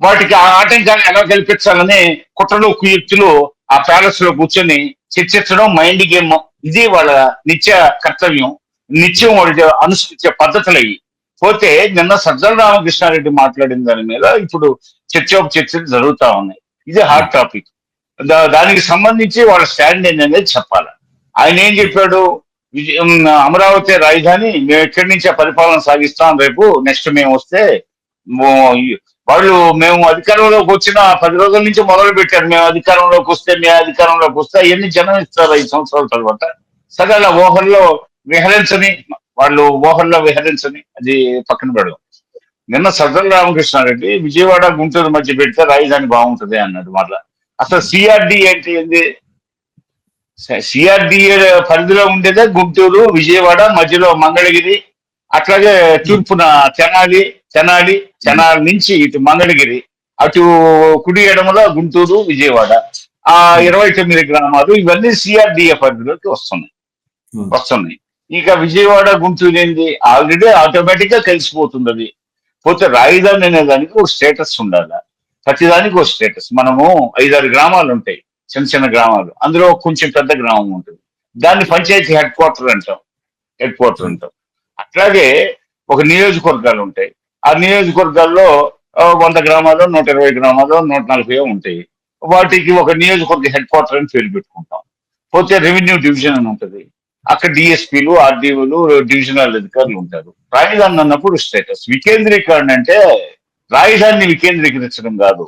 వాటికి ఆ ఆటంకాన్ని ఎలా కల్పించాలని కుట్రలు కుయుక్తులు ఆ ప్యాలెస్ లో కూర్చొని చర్చించడం, మైండ్ గేమ్. ఇది వాళ్ళ నిత్య కర్తవ్యం, నిత్యం వాళ్ళు అనుసరించే పద్ధతులు అయ్యి. పోతే నిన్న సజ్జల రామకృష్ణారెడ్డి మాట్లాడిన దాని మీద ఇప్పుడు చర్చలు జరుగుతా ఉన్నాయి. ఇది హాట్ టాపిక్. దానికి సంబంధించి వాళ్ళ స్టాండ్ ఏంటనేది చెప్పాలి. ఆయన ఏం చెప్పాడు, అమరావతి రాజధాని మేము ఎక్కడి నుంచే పరిపాలన సాగిస్తాం, రేపు నెక్స్ట్ మేము వస్తే వాళ్ళు మేము అధికారంలోకి వచ్చిన 10 రోజుల నుంచి మొదలు పెట్టారు, మేము అధికారంలోకి వస్తే ఎన్ని జనం ఇస్తారు 5 సంవత్సరాల తర్వాత. సరే అలా ఊహల్లో విహరించని అది పక్కన పెడదాం. నిన్న సజ్జల రామకృష్ణారెడ్డి విజయవాడ గుంటూరు మధ్య పెడితే రాజధాని బాగుంటుంది అన్నాడు. మళ్ళా అసలు సిఆర్డి అంటే ఏంది? సిఆర్డిఏ పరిధిలో ఉండేదే గుంటూరు, విజయవాడ, మధ్యలో మంగళగిరి, అట్లాగే తూర్పున తెనాలి నుంచి ఇటు మంగళగిరి, అటు కుడి ఎడమలో గుంటూరు, విజయవాడ, 29 గ్రామాలు, ఇవన్నీ సిఆర్డిఏ పరిధిలోకి వస్తున్నాయి. ఇక విజయవాడ గుంటూరు ఏంది, ఆల్రెడీ ఆటోమేటిక్ గా కలిసిపోతుంది. అది పోతే రాజధాని అనే దానికి ఒక స్టేటస్ ఉండాలి, ప్రతిదానికి ఒక స్టేటస్. మనము 5-6 గ్రామాలు ఉంటాయి, చిన్న గ్రామాలు, అందులో కొంచెం పెద్ద గ్రామం ఉంటుంది, దాన్ని పంచాయతీ హెడ్ క్వార్టర్ అంటాం. అట్లాగే ఒక నియోజకవర్గాలు ఉంటాయి, ఆ నియోజకవర్గాల్లో 100 గ్రామాలు, 120 గ్రామాలు, 140 ఉంటాయి. వాటికి ఒక నియోజకవర్గ హెడ్ క్వార్టర్ అని పేరు పెట్టుకుంటాం. పోతే రెవెన్యూ డివిజన్ అని ఉంటుంది, అక్కడ డిఎస్పీలు, ఆర్డీఓలు, డివిజనల్ అధికారులు ఉంటారు. రాజధాని అన్నప్పుడు స్టేటస్. వికేంద్రీకరణ అంటే రాజధానిని వికేంద్రీకరించడం కాదు.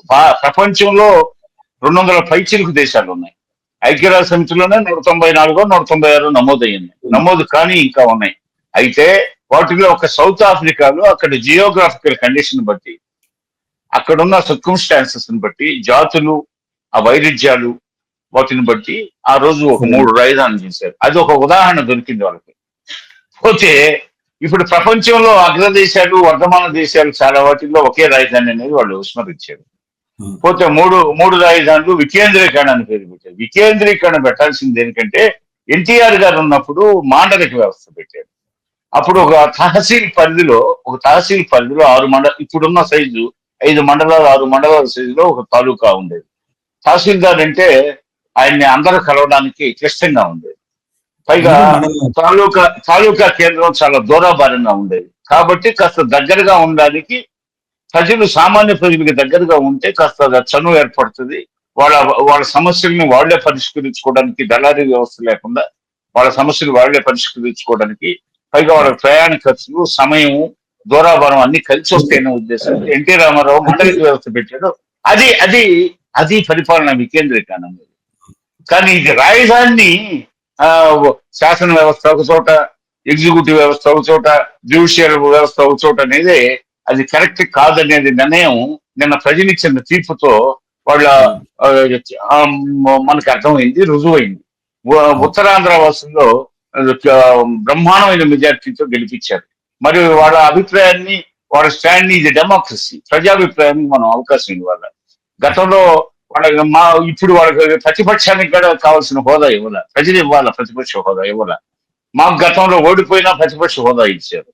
ప్రపంచంలో 200 పైచిలుకు దేశాలు ఉన్నాయి. ఐక్యరాజ్య సమితిలోనే 194, 196 నమోదయ్యింది. నమోదు కానీ ఇంకా ఉన్నాయి. అయితే వాటిలో ఒక సౌత్ ఆఫ్రికాలో అక్కడ జియోగ్రాఫికల్ కండిషన్ బట్టి, అక్కడున్న సర్కమ్స్టాన్సెస్ బట్టి, జాతులు, ఆ వైరుధ్యాలు వాటిని బట్టి ఆ రోజు ఒక 3 రాజధానులు చేశారు. అది ఒక ఉదాహరణ దొరికింది వాళ్ళకి. పోతే ఇప్పుడు ప్రపంచంలో అగ్రదేశాలు, వర్ధమాన దేశాలు చాలా వాటిల్లో ఒకే రాజధాని అనేది వాళ్ళు విస్మరించారు. పోతే మూడు రాజధానులు వికేంద్రీకరణ అని పేరు పెట్టారు. వికేంద్రీకరణ పెట్టాల్సింది దేనికంటే ఎన్టీఆర్ గారు ఉన్నప్పుడు మాండలిక వ్యవస్థ పెట్టారు. అప్పుడు ఒక తహసీల్ పరిధిలో 6 ఇప్పుడున్న సైజు 5 మండలాలు 6 మండలాల సైజులో ఒక తాలూకా ఉండేది. తహసీల్దార్ అంటే ఆయన్ని అందరూ కలవడానికి క్లిష్టంగా ఉండేది. పైగా తాలూకా కేంద్రం చాలా దూరాభారంగా ఉండేది. కాబట్టి కాస్త దగ్గరగా ఉండడానికి సామాన్య ప్రజలకు దగ్గరగా ఉంటే కాస్త చనువు ఏర్పడుతుంది. వాళ్ళ సమస్యల్ని వాళ్లే పరిష్కరించుకోవడానికి, దళారీ వ్యవస్థ లేకుండా వాళ్ళ సమస్యలు వాళ్లే పరిష్కరించుకోవడానికి, పైగా వాళ్ళ ప్రయాణ ఖర్చులు, సమయం, దూరాభారం అన్ని కలిసి వస్తాయనే ఉద్దేశంతో ఎన్టీ రామారావు మండలిక వ్యవస్థ పెట్టాడు. అది పరిపాలన వికేంద్రీకరణ. కానీ ఇది రాజధానిని శాసన వ్యవస్థ ఒక చోట, ఎగ్జిక్యూటివ్ వ్యవస్థ ఒక చోట, జ్యుడిషియల్ వ్యవస్థ ఒక చోట అనేది అది కరెక్ట్ కాదనేది నిర్ణయం నిన్న ప్రజలిచ్చిన తీర్పుతో వాళ్ళ మనకు అర్థమైంది, రుజువైంది. ఉత్తరాంధ్ర వాసుల్లో బ్రహ్మాండమైన మెజార్టీతో గెలిపించారు. మరి వాళ్ళ అభిప్రాయాన్ని, వాళ్ళ స్టాండ్, ఇది డెమోక్రసీ, ప్రజాభిప్రాయానికి మనం అవకాశం ఇవ్వాలి. గతంలో ఇప్పుడు వాళ్ళకి ప్రతిపక్షానికి కూడా కావాల్సిన హోదా ఇవ్వాల, ప్రజలు ఇవ్వాల, ప్రతిపక్ష హోదా ఇవ్వాల. మాకు గతంలో ఓడిపోయినా ప్రతిపక్ష హోదా ఇచ్చారు.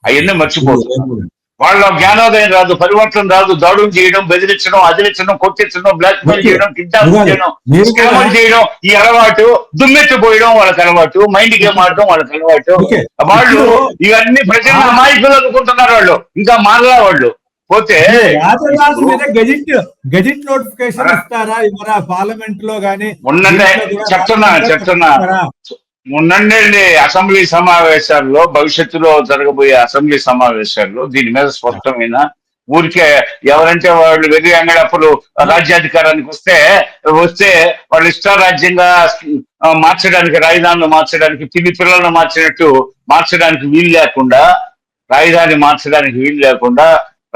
అవన్నీ మర్చిపోతున్నారు. వాళ్ళ జ్ఞానోదయం రాదు, పరివర్తన రాదు. దాడులు చేయడం, బెదిరించడం, అదిలించడం, కొట్టించడం, బ్లాక్ మెయిల్ చేయడం, కిడ్నాప్ చేయడం, స్కామర్ చేయడం, ఈ అలవాటు, దుమ్మెత్తిపోయడం వాళ్ళకి అలవాటు, మైండ్ గేమ్ ఆడడం వాళ్ళకి అలవాటు. వాళ్ళు ఇవన్నీ ప్రజలు అమాయకులు అనుకుంటున్నారు. వాళ్ళు ఇంకా మారలా. వాళ్ళు పోతే
గెజిట్ నోటిఫికేషన్ ఇస్తారా ఇవ్వరా పార్లమెంట్ లో గానీ?
చెప్తున్నా మొన్నండి అసెంబ్లీ సమావేశాల్లో, భవిష్యత్తులో జరగబోయే అసెంబ్లీ సమావేశాల్లో దీని మీద స్పష్టమైన, ఊరికే ఎవరంటే వాళ్ళు వెర్రి అంగడప్పుడు రాజ్యాధికారానికి వస్తే వాళ్ళు ఇష్టారాజ్యంగా మార్చడానికి, రాజధానులు మార్చడానికి, పిల్లలను మార్చినట్టు మార్చడానికి వీలు లేకుండా,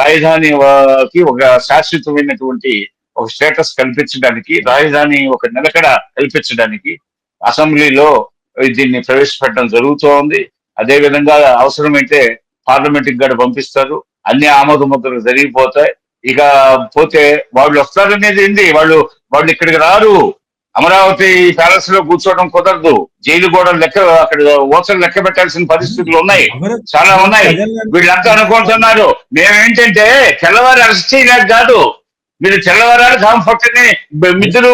రాజధానికి ఒక శాశ్వతమైనటువంటి ఒక స్టేటస్ కల్పించడానికి, రాజధాని ఒక నిలకడ కల్పించడానికి అసెంబ్లీలో దీన్ని ప్రవేశపెట్టడం జరుగుతోంది. అదేవిధంగా అవసరమైతే పార్లమెంట్ కి కూడా పంపిస్తారు. అన్ని ఆమోద ముద్రలు జరిగిపోతాయి. ఇక పోతే వాళ్ళు వస్తారనేది ఏంది, వాళ్ళు ఇక్కడికి రారు. అమరావతి ప్యాలెస్ లో కూర్చోవడం కుదరదు. జైలు కూడా అక్కడ ఓసలు లెక్క పెట్టాల్సిన పరిస్థితులు ఉన్నాయి, చాలా ఉన్నాయి. వీళ్ళంతా అనుకుంటున్నారు మేమేంటంటే తెల్లవారు అరెస్ట్ చేయలేదు కాదు, మీరు తెల్లవారాలు కంఫర్ట్ ని మిద్దరు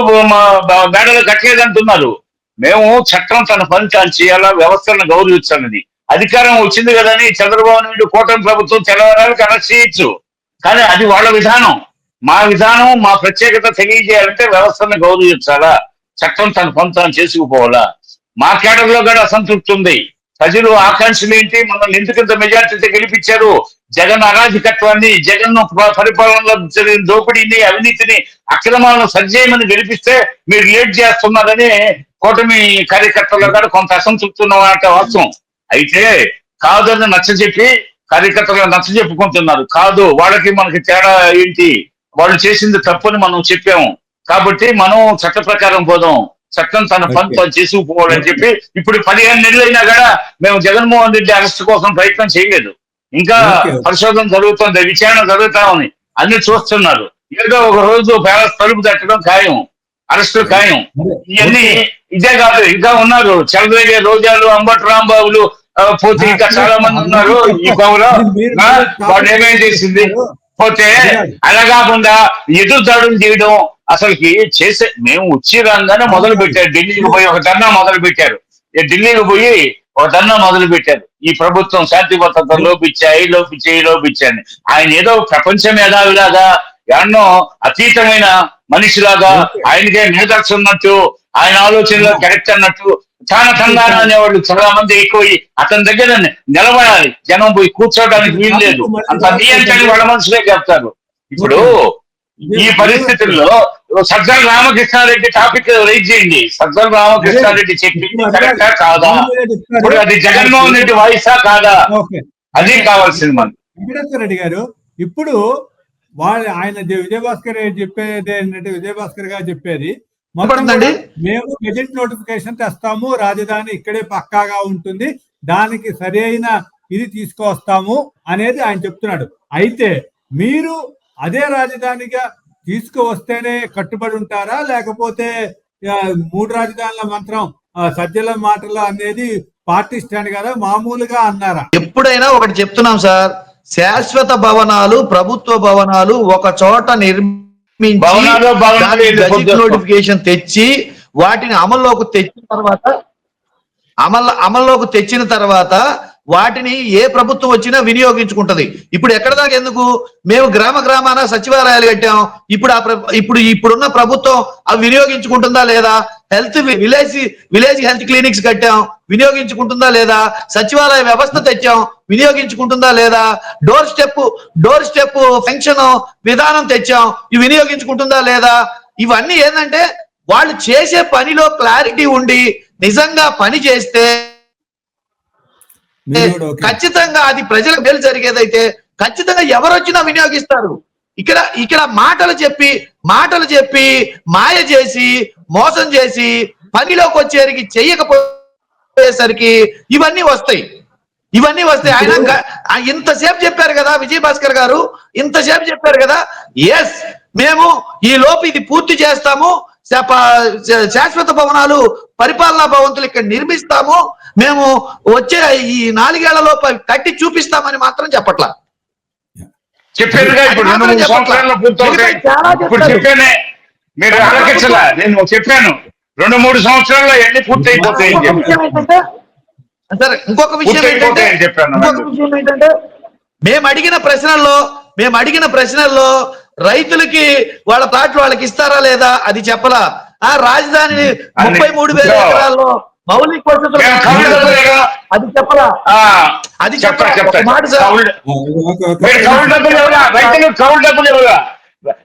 మేడలు కట్టలేదంటున్నారు. మేము చట్టం తన పని తాను చేయాలా, వ్యవస్థలను గౌరవించాలని. అధికారం వచ్చింది కదని చంద్రబాబు నాయుడు కూటమి ప్రభుత్వం తెల్లవారాలకు అరెస్ట్ చేయొచ్చు, కానీ అది వాళ్ళ విధానం. మా విధానం, మా ప్రత్యేకత తెలియజేయాలంటే వ్యవస్థలను గౌరవించాలా, చట్టం తన పని తాను చేసుకుపోవాలా. మా కేడర్లో కూడా అసంతృప్తి ఉంది. ప్రజలు ఆకాంక్షలు ఏంటి, మనల్ని ఎందుకంత మెజార్టీతో గెలిపించారు? జగన్ అరాజకత్వాన్ని, జగన్ పరిపాలనలో జరిగిన దోపిడీని, అవినీతిని, అక్రమాలను సరిచేయమని గెలిపిస్తే మీరు లేట్ చేస్తున్నారని కూటమి కార్యకర్తల్లో కూడా కొంత అసంతృప్తి ఉన్నమాట వాస్తవం. అయితే కాదని నచ్చజెప్పి కార్యకర్తలు నచ్చజెప్పుకుంటున్నారు. కాదు, వాళ్ళకి మనకి తేడా ఏంటి, వాళ్ళు చేసింది తప్పని మనం చెప్పాము కాబట్టి మనం చట్ట ప్రకారం పోదాం, చట్టం తన పని తను చేసుకుపోవాలని చెప్పి ఇప్పుడు 15 నెలలు అయినా కూడా మేము జగన్మోహన్ రెడ్డి అరెస్ట్ కోసం ప్రయత్నం చేయలేదు. ఇంకా పరిశోధన జరుగుతుంది, విచారణ జరుగుతా ఉంది, అన్ని చూస్తున్నారు. ఏదో ఒక రోజు ప్యాలెస్ తలుపు తట్టడం ఖాయం, అరెస్టులు ఖాయం. ఇవన్నీ ఇదే కాదు, ఇంకా ఉన్నారు. చలదరేగే రోజాలు, అంబటి రాంబాబులు, పోతే ఇంకా చాలా మంది ఉన్నారు ఈ కోవలో. వాళ్ళు ఏమేం చేసింది పోతే అలా కాకుండా ఎదురు దాడులు చేయడం అసలుకి మేము వచ్చి రాగానే మొదలు పెట్టారు. ఢిల్లీకి పోయి ఒక ధర్నా మొదలు పెట్టారు. ఈ ప్రభుత్వం శాంతి భద్రత లోపించాయని. ఆయన ఏదో ప్రపంచ మేధావిలాగా, ఎన్నో అతీతమైన మనిషిలాగా, ఆయనకే నిదర్శనట్టు ఆయన ఆలోచనలో కరెక్ట్ అన్నట్టు చాలా తందాన అనేవాళ్ళు చాలా మంది ఎక్కువ అతని దగ్గర నిలబడాలి, జనం పోయి కూర్చోవడానికి వీలు లేదు, అంత నియంత్రణ వాళ్ళ మనుషులే చెప్తారు. ఇప్పుడు ఈ పరిస్థితుల్లో సజ్జల రామకృష్ణారెడ్డి టాపిక్ రైజ్ చేయండి. సజ్జల రామకృష్ణారెడ్డి చెప్పింది కరెక్టా కాదా, ఇప్పుడు అది జగన్మోహన్ రెడ్డి వాయిసా కాదా, అది కావాల్సింది మనకు.
వెంకటేశ్వర రెడ్డి గారు ఇప్పుడు ఆయన విజయభాస్కర్ చెప్పేది ఏంటంటే, విజయభాస్కర్ గారు చెప్పేది మొత్తం మేము గెజెట్ నోటిఫికేషన్ తెస్తాము, రాజధాని ఇక్కడే పక్కాగా ఉంటుంది, దానికి సరి అయిన ఇది తీసుకొస్తాము అనేది ఆయన చెప్తున్నాడు. అయితే మీరు అదే రాజధానిగా తీసుకువస్తేనే కట్టుబడి ఉంటారా, లేకపోతే 3 రాజధానుల మంత్రం సజ్జల మాటలు అనేది పార్టీ స్టాండ్ కదా మామూలుగా అన్నారా?
ఎప్పుడైనా ఒకటి చెప్తున్నాం సార్, శాశ్వత భవనాలు, ప్రభుత్వ భవనాలు ఒక చోట నిర్మించి నోటిఫికేషన్ తెచ్చి వాటిని అమల్లోకి తెచ్చిన తర్వాత వాటిని ఏ ప్రభుత్వం వచ్చినా వినియోగించుకుంటది. ఇప్పుడు ఎక్కడ దాకా ఎందుకు, మేము గ్రామాన సచివాలయాలు కట్టాం, ఇప్పుడున్న ప్రభుత్వం అవి వినియోగించుకుంటుందా లేదా, విలేజ్ హెల్త్ క్లినిక్స్ కట్టాం, వినియోగించుకుంటుందా లేదా, సచివాలయ వ్యవస్థ తెచ్చాం, వినియోగించుకుంటుందా లేదా, డోర్ స్టెప్ పెన్షన్ విధానం తెచ్చాం, ఇవి వినియోగించుకుంటుందా లేదా. ఇవన్నీ ఏంటంటే వాళ్ళు చేసే పనిలో క్లారిటీ ఉండి నిజంగా పని చేస్తే ఖచ్చితంగా అది ప్రజలకు మేలు జరిగేదైతే ఖచ్చితంగా ఎవరు వచ్చినా వినియోగిస్తారు. ఇక్కడ మాటలు చెప్పి మాయ చేసి మోసం చేసి పనిలోకి వచ్చేసరికి చెయ్యకపోయేసరికి ఇవన్నీ వస్తాయి. ఆయన ఇంతసేపు చెప్పారు కదా విజయభాస్కర్ గారు, ఇంతసేపు చెప్పారు కదా, ఎస్ మేము ఈ లోపు ఇది పూర్తి చేస్తాము, శాశ్వత భవనాలు పరిపాలనా భవంతులు ఇక్కడ నిర్మిస్తాము, మేము వచ్చే ఈ 4 ఏళ్ల లోపు కట్టి చూపిస్తామని మాత్రం చెప్పట్లా.
చెప్పారుగా ఇప్పుడు 2-3 సంవత్సరాల్లో పూర్తవుతాయి. ఇప్పుడు చెప్పానే, మీరు ఆలోచించలా, నేను చెప్పాను 2-3 సంవత్సరాల్లో ఎన్ని పూర్తి అయిపోతాయి.
సరే, ఇంకొక విషయం ఏంటంటే మేము అడిగిన ప్రశ్నల్లో రైతులకి వాళ్ళ ప్లాట్లు వాళ్ళకి ఇస్తారా లేదా అది చెప్పలా. రాజధాని 33,000 ఎకరాల్లో మౌలిక వసతులు అది చెప్పలా. అది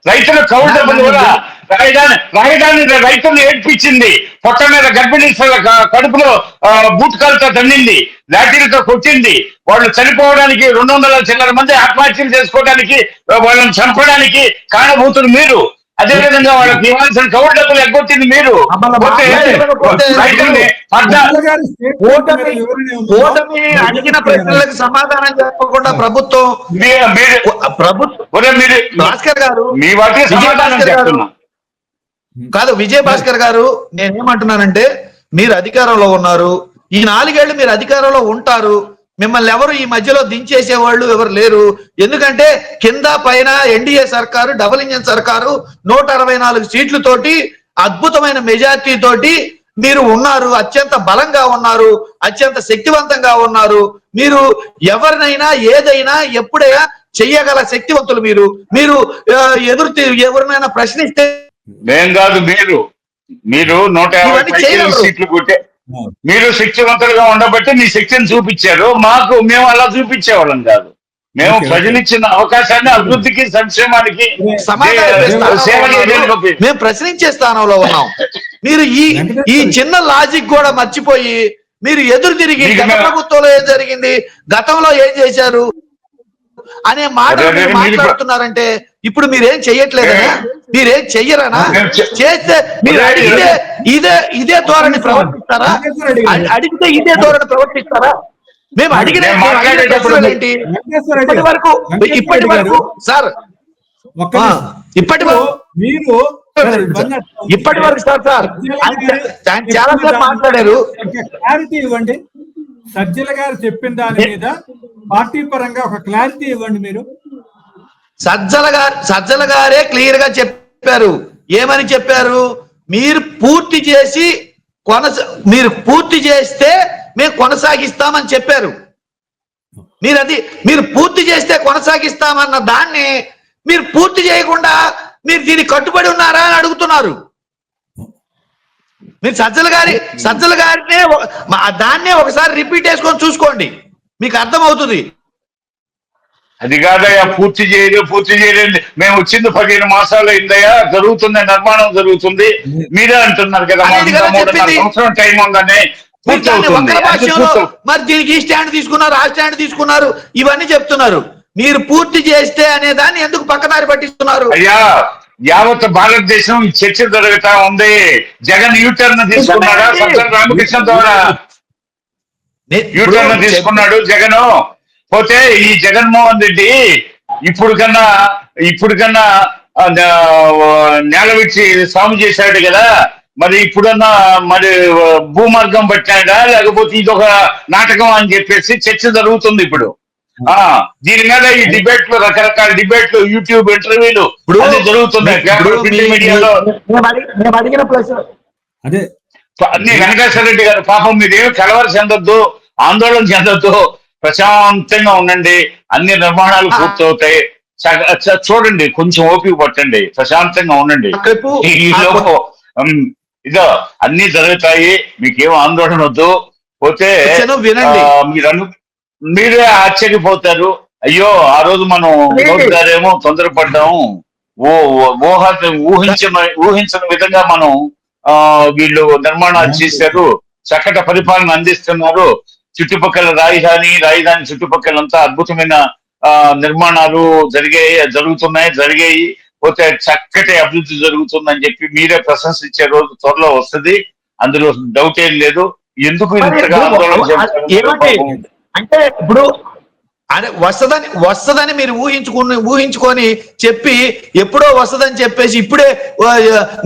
రైతులు కౌలు డబ్బులు రాజధాని రైతులు ఏడ్పించింది, పొట్ట మీద గర్భిణీ కడుపులో బూట్కాలతో దండింది, లాఠీలతో కొట్టింది, వాళ్ళు చనిపోవడానికి 200 చిల్లర మంది ఆత్మహత్యలు చేసుకోవడానికి, వాళ్ళని చంపడానికి కారణభూతులు మీరు. అదే విధంగా వాళ్ళకి ఇవ్వాల్సిన కౌలు డబ్బులు ఎగ్గొట్టింది మీరు.
అడిగిన ప్రశ్నలకు సమాధానం చెప్పకుండా ప్రభుత్వం భాస్కర్ గారు కాదు, విజయభాస్కర్ గారు నేనేమంటున్నానంటే, మీరు అధికారంలో ఉన్నారు, ఈ 4 ఏళ్లు మీరు అధికారంలో ఉంటారు, మిమ్మల్ని ఎవరు ఈ మధ్యలో దించేసే వాళ్ళు ఎవరు లేరు. ఎందుకంటే కింద పైన ఎన్డీఏ సర్కారు, డబుల్ ఇంజన్ సర్కారు, 164 సీట్లతోటి అద్భుతమైన మెజార్టీ తోటి మీరు ఉన్నారు, అత్యంత బలంగా ఉన్నారు, అత్యంత శక్తివంతంగా ఉన్నారు. మీరు ఎవరినైనా ఏదైనా ఎప్పుడైనా చెయ్యగల శక్తివంతులు. మీరు ఎవరినైనా ప్రశ్నిస్తే
మేం కాదు, మీరు 150 సీట్లు కొట్టే మీరు శక్తివంతులుగా ఉండబట్టి మీ శక్తిని చూపించారు. మేము అలా చూపించేవాళ్ళం కాదు. మేము ప్రజలిచ్చిన అవకాశాన్ని అభివృద్ధికి, సంక్షేమానికి
మేము ప్రశ్నించే స్థానంలో ఉన్నాం. మీరు ఈ చిన్న లాజిక్ కూడా మర్చిపోయి మీరు ఎదురు తిరిగి గత ప్రభుత్వంలో ఏం జరిగింది, గతంలో ఏం చేశారు అనే మాటలు మాట్లాడుతున్నారంటే ఇప్పుడు మీరేం చెయ్యట్లేదనా, మీరేం చెయ్యరనా? చేస్తే మీరు అడిగితే ఇదే ధోరణి ప్రవర్తిస్తారా? అడిగితే ఇదే ధోరణి ప్రవర్తిస్తారా? మేము అడిగిన ఏంటి ఇప్పటి వరకు సార్, ఇప్పటి వరకు సార్ చాలా సార్ మాట్లాడారు.
క్లారిటీ ఇవ్వండి. సజ్జల గారు చెప్పిన దాని మీద పార్టీ పరంగా ఒక క్లారిటీ ఇవ్వండి. మీరు
సజ్జల గారే క్లియర్ గా చెప్పారు. ఏమని చెప్పారు? మీరు పూర్తి చేస్తే మేము కొనసాగిస్తామని చెప్పారు. మీరు పూర్తి చేస్తే కొనసాగిస్తామన్న దాన్ని మీరు పూర్తి చేయకుండా మీరు దీనికి కట్టుబడి ఉన్నారా అని అడుగుతున్నారు. మీరు సజ్జల గారినే దాన్నే ఒకసారి రిపీట్ చేసుకొని చూసుకోండి, మీకు అర్థమవుతుంది.
అది కాదయ్యా, పూర్తి చేయలేదు. మేము వచ్చింది 15 మాసాలు అయిందయ్యా, జరుగుతుంది, నిర్మాణం జరుగుతుంది. మీరే అంటున్నారు కదా
అనేది కదా
3.5
చెప్పింది.
సంవత్సరం టైం ఉందని. పూర్తి అవుతుంది.
ఒక్కల భాష్యంలో మరి దీనికి ఈ స్టాండ్ తీసుకున్నారు, ఆ స్టాండ్ తీసుకున్నారు, ఇవన్నీ చెప్తున్నారు. మీరు పూర్తి చేస్తే అనే దాన్ని ఎందుకు పక్కదారి పట్టిస్తున్నారు?
అయ్యా, యావత్ భారతదేశం ఈ చర్చ జరుగుతా ఉంది. జగన్ యూటర్న్ తీసుకున్నాడా? సజ్జల రామకృష్ణ ద్వారా యూటర్న్ తీసుకున్నాడు జగన్. పోతే ఈ జగన్మోహన్ రెడ్డి ఇప్పుడు కన్నా నేల విడిచి సాము చేశాడు కదా, మరి ఇప్పుడన్నా మరి భూమార్గం పట్టాడా, లేకపోతే ఇదొక నాటకం అని చెప్పేసి చర్చ జరుగుతుంది ఇప్పుడు. దీని మీద ఈ డిబేట్లు, రకరకాల డిబేట్లు, యూట్యూబ్ ఇంటర్వ్యూలు అన్ని జరుగుతున్నాయి. మీడియాలో
అదే
అన్ని వెంకటేశ్వర రెడ్డి గారు పాపం మీరేమి కలవర చెందొద్దు, ఆందోళన చెందొద్దు, ప్రశాంతంగా ఉండండి, అన్ని నిర్మాణాలు పూర్తవుతాయి. చూడండి, కొంచెం ఓపిక పట్టండి, ప్రశాంతంగా ఉండండి. ఈ లోపు ఇదో అన్ని జరుగుతాయి, మీకేం ఆందోళన వద్దు. పోతే మీరే ఆశ్చర్యపోతారు, అయ్యో ఆ రోజు మనం గారేమో తొందరపడ్డాము, ఊహించిన విధంగా మనం వీళ్ళు నిర్మాణాలు చేశారు, చక్కటి పరిపాలన అందిస్తున్నారు, చుట్టుపక్కల రాజధాని చుట్టుపక్కలంతా అద్భుతమైన నిర్మాణాలు జరిగాయి. పోతే చక్కటి అభివృద్ధి జరుగుతుందని చెప్పి మీరే ప్రశంసించే రోజు త్వరలో వస్తుంది, అందులో డౌట్ ఏం లేదు. ఎందుకు ఇంతగా ఆందోళన
అంటే ఇప్పుడు అదే వస్తదని మీరు ఊహించుకొని చెప్పి ఎప్పుడో వస్తదని చెప్పేసి ఇప్పుడే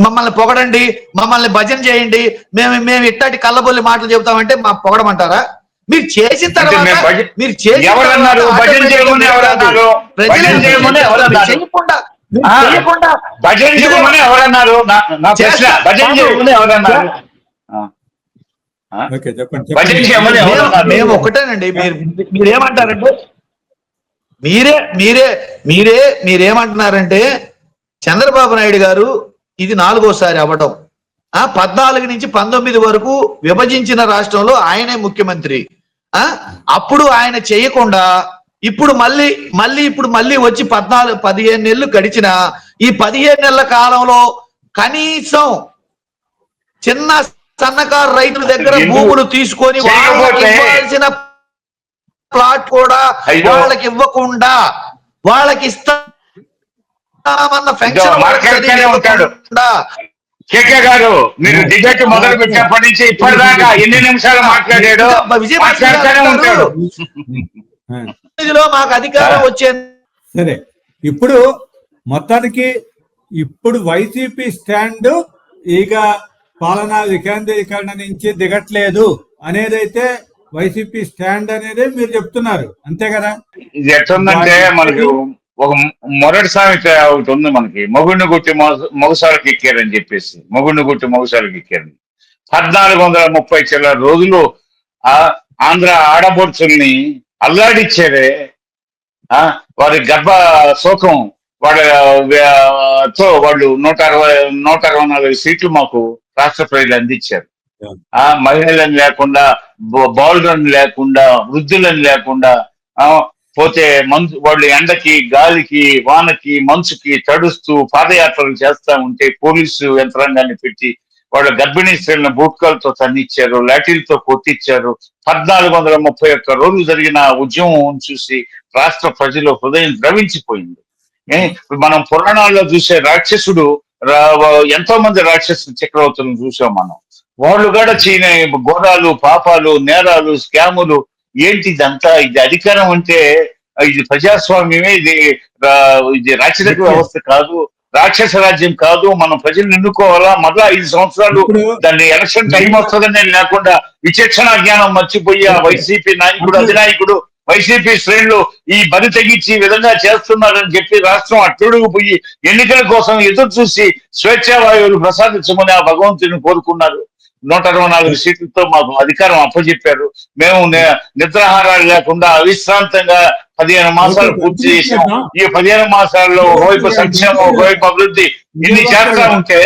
మమ్మల్ని పొగడండి, మమ్మల్ని భజన చేయండి, మేము ఇట్లాంటి కళ్ళబొల్లి మాటలు చెబుతామంటే మా పొగడమంటారా? మీరు చేసిన తర్వాత మేము ఒకటేనండి, మీరేమంటారంటే మీరేమంటున్నారంటే చంద్రబాబు నాయుడు గారు ఇది 4వసారి అవ్వడం, 14 నుంచి 19 వరకు విభజించిన రాష్ట్రంలో ఆయనే ముఖ్యమంత్రి. అప్పుడు ఆయన చేయకుండా ఇప్పుడు మళ్ళీ వచ్చి 15 నెలలు గడిచిన ఈ 15 నెలల కాలంలో కనీసం చిన్న సన్నకారు రైతుల దగ్గర భూములు తీసుకొని వాళ్ళకి ఇవ్వాల్సిన ప్లాట్ కూడా వాళ్ళకి ఇవ్వకుండా, వాళ్ళకి ఇస్తామన్న
ఉంటాడు. కేకే గారు, మీరు డిబేట్ మొదలు పెట్టినప్పటి నుంచి ఇప్పటిదాకా ఎన్ని నిమిషాలు మాట్లాడాడు, మాట్లాడుతూనే ఉంటాడు.
మాకు అధికారం వచ్చేది.
సరే, ఇప్పుడు మొత్తానికి వైసీపీ స్టాండ్ ఇక పాలనా వికేంద్రీకరణ నుంచి దిగట్లేదు అనేదైతే వైసీపీ స్టాండ్ అనేది మీరు చెప్తున్నారు, అంతే కదా?
ఇది ఎట్లుందంటే మనకి ఒక మొదటి సామెత ఒకటి ఉంది మనకి, మొగుడిని కొట్టి మొగసాలకు ఎక్కారని చెప్పేసి. మొగుడిని కొట్టి మొగసాలకు ఎక్కారని 1430 చిల్లర రోజులు ఆంధ్ర ఆడబొడుచుల్ని అల్లాడిచ్చారే, వారి గర్భ శోకం వాళ్ళు 164 సీట్లు మాకు రాష్ట్ర ప్రజలు అందించారు. మహిళలను లేకుండా, బాలులను లేకుండా, వృద్ధులను లేకుండా, పోతే వాళ్ళు ఎండకి, గాలికి, వానకి, మంచుకి తడుస్తూ పాదయాత్రలు చేస్తా ఉంటే పోలీసు యంత్రాంగాన్ని పెట్టి వాళ్ళ గర్భిణీ స్త్రీలను బూట్కాలతో తన్నిచ్చారు, లాఠీలతో కొట్టించారు. 1431 రోజులు జరిగిన ఉద్యమం చూసి రాష్ట్ర ప్రజల హృదయం ద్రవించిపోయింది. మనం పురాణాల్లో చూసే రాక్షసుడు, ఎంతో మంది రాక్షసు చక్రవర్తులను చూసాం మనం. వాళ్ళు కూడా ఘోరాలు, పాపాలు, నేరాలు, స్కాములు, ఏంటి ఇదంతా? ఇది అధికారం అంటే ఇది ప్రజాస్వామ్యమే, ఇది రాచరిక వ్యవస్థ కాదు, రాక్షస రాజ్యం కాదు. మనం ప్రజలను ఎన్నుకోవాలా, మళ్ళా 5 సంవత్సరాలు దాన్ని ఎలక్షన్ టైం వస్తుందని లేకుండా విచక్షణ జ్ఞానం మర్చిపోయి ఆ వైసీపీ నాయకుడు, అధినాయకుడు, వైసీపీ శ్రేణులు ఈ బరి తెగించి ఈ విధంగా చేస్తున్నారని చెప్పి రాష్ట్రం అట్టుడుగు పోయి ఎన్నికల కోసం ఎదురు చూసి స్వేచ్ఛావాయువులు ప్రసాదించమని ఆ భగవంతుని కోరుకున్నారు. 164 సీట్లతో మాకు అధికారం అప్పచెప్పారు. మేము నిద్రాహారాలు లేకుండా అవిశ్రాంతంగా 15 మాసాలు పూర్తి చేశాం. ఈ 15 మాసాల్లో ఒకవైపు సంక్షేమం, ఒకవైపు అభివృద్ధి, ఇన్ని చేస్తా ఉంటే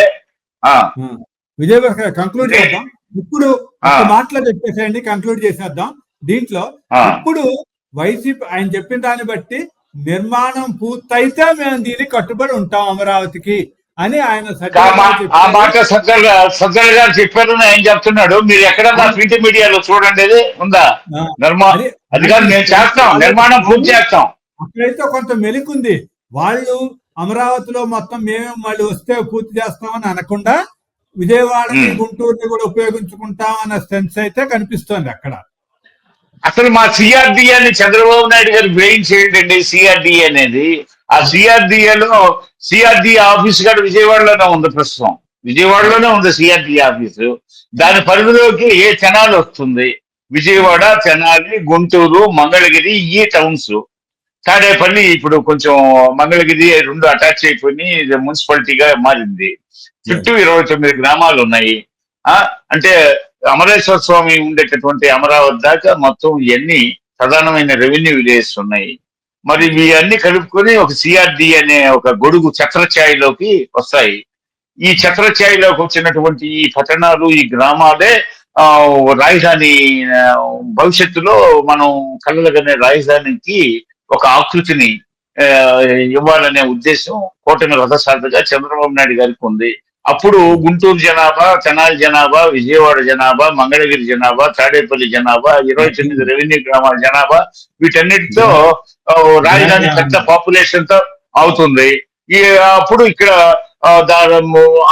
విజయభాస్కర్ కంక్లూడ్
అంటే-
చేద్దాం. ఇప్పుడు
ఆ.
ఒక మాటలో చెప్పేసేయండి, కంక్లూడ్ చేసేద్దాం. దీంట్లో
ఆ.
ఇప్పుడు వైసీపీ ఆయన చెప్పిన దాన్ని బట్టి నిర్మాణం పూర్తయితే మేము దీనికి కట్టుబడి ఉంటాం అమరావతికి అని ఆయన
ఆ మాట సజ్జల గారు చెప్పారని ఆయన చెప్తున్నాడు. మీరు ఎక్కడన్నా ప్రింట్ మీడియాలో చూడండి, అది ఉందా? అది కాదు, మేము చేస్తాం, నిర్మాణం పూర్తి చేస్తాం.
అక్కడైతే కొంత మెలికుంది. వాళ్ళు అమరావతిలో మొత్తం మేమే మళ్ళీ వస్తే పూర్తి చేస్తామని అనకుండా విజయవాడని గుంటూరుని కూడా ఉపయోగించుకుంటాం అన్న సెన్స్ అయితే కనిపిస్తోంది అక్కడ.
అసలు మా సిఆర్డిఏ అని చంద్రబాబు నాయుడు గారు బ్రెయిన్ ఏంటండి సిఆర్డిఏ అనేది? ఆ సిఆర్డిఏ ఆఫీస్ కూడా విజయవాడలోనే ఉంది, ప్రస్తుతం విజయవాడలోనే ఉంది సిఆర్డిఏ ఆఫీసు. దాని పరిధిలోకి ఏ తెనాలి వస్తుంది, విజయవాడ, తెనాలి, గుంటూరు, మంగళగిరి, ఈ టౌన్స్. తాడేపల్లి ఇప్పుడు కొంచెం మంగళగిరి రెండు అటాచ్ అయిపోయి మున్సిపాలిటీగా మారింది. చుట్టూ 29 గ్రామాలు ఉన్నాయి. అంటే అమరేశ్వర స్వామి ఉండేటటువంటి అమరావతి దాకా మొత్తం ఇవన్నీ ప్రధానమైన రెవెన్యూ విలేజెస్ ఉన్నాయి. మరి ఇవన్నీ కలుపుకొని ఒక సిఆర్డి అనే ఒక గొడుగు ఛత్రఛాయలోకి వస్తాయి. ఈ ఛత్రఛాయలోకి వచ్చినటువంటి ఈ పట్టణాలు, ఈ గ్రామాలే రాజధాని భవిష్యత్తులో మనం కళ్ళగనే రాజధానికి ఒక ఆకృతిని ఇవ్వాలనే ఉద్దేశం కూటమి రథసారథిగా చంద్రబాబు నాయుడు గారికి ఉంది. అప్పుడు గుంటూరు జనాభా, తెనాలి జనాభా, విజయవాడ జనాభా, మంగళగిరి జనాభా, తాడేపల్లి జనాభా, 29 రెవెన్యూ గ్రామాల జనాభా, వీటన్నిటితో రాజధాని పెద్ద పాపులేషన్ తో అవుతుంది. అప్పుడు ఇక్కడ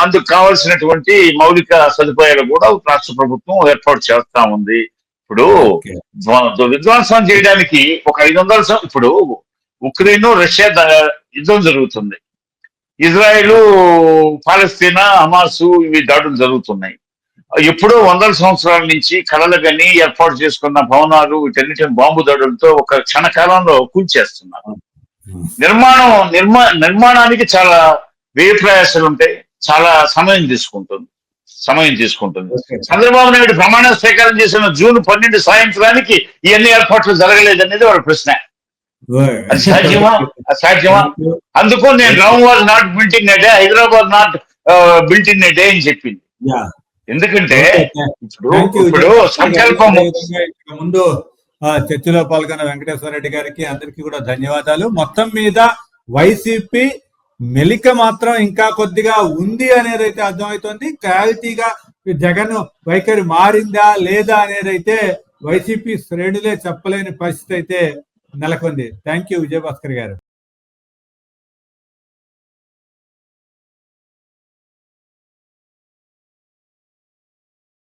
అందుకు కావాల్సినటువంటి మౌలిక సదుపాయాలు కూడా రాష్ట్ర ప్రభుత్వం ఏర్పాటు చేస్తా ఉంది. ఇప్పుడు విధ్వంసం చేయడానికి ఒక 500 ఇప్పుడు ఉక్రెయిన్, రష్యా యుద్ధం జరుగుతుంది. ఇజ్రాయెల్, పాలస్తీనా, హమాసు ఇవి దాడులు జరుగుతున్నాయి. ఎప్పుడో 100 సంవత్సరాల నుంచి కలలుగని ఏర్పాటు చేసుకున్న భవనాలు వీటన్నిటిని బాంబు దాడులతో ఒక క్షణకాలంలో కూల్చేస్తున్నారు. నిర్మాణానికి చాలా వ్యయ ప్రయాసాలు ఉంటాయి, చాలా సమయం తీసుకుంటుంది. చంద్రబాబు నాయుడు ప్రమాణ స్వీకారం చేసిన జూన్ 12 సాయంత్రానికి ఇవన్నీ ఏర్పాట్లు జరగలేదనేది వాళ్ళ ప్రశ్న. అది సాధ్యమా? అందుకు నేను Ram was not built in a day, Hyderabad not built in a day అని చెప్పింది. ఎందుకంటే ఇప్పుడు సంకల్పము.
ముందు చర్చలో పాల్గొన్న వెంకటేశ్వర రెడ్డి గారికి అందరికీ కూడా ధన్యవాదాలు. మొత్తం మీద వైసీపీ మెలిక మాత్రం ఇంకా కొద్దిగా ఉంది అనేది అయితే అర్థమవుతోంది. క్లారిటీగా జగన్ వైఖరి మారిందా లేదా అనేది అయితే వైసీపీ శ్రేణులే చెప్పలేని పరిస్థితి అయితే నెలకొంది. థ్యాంక్ యూ విజయభాస్కర్ గారు.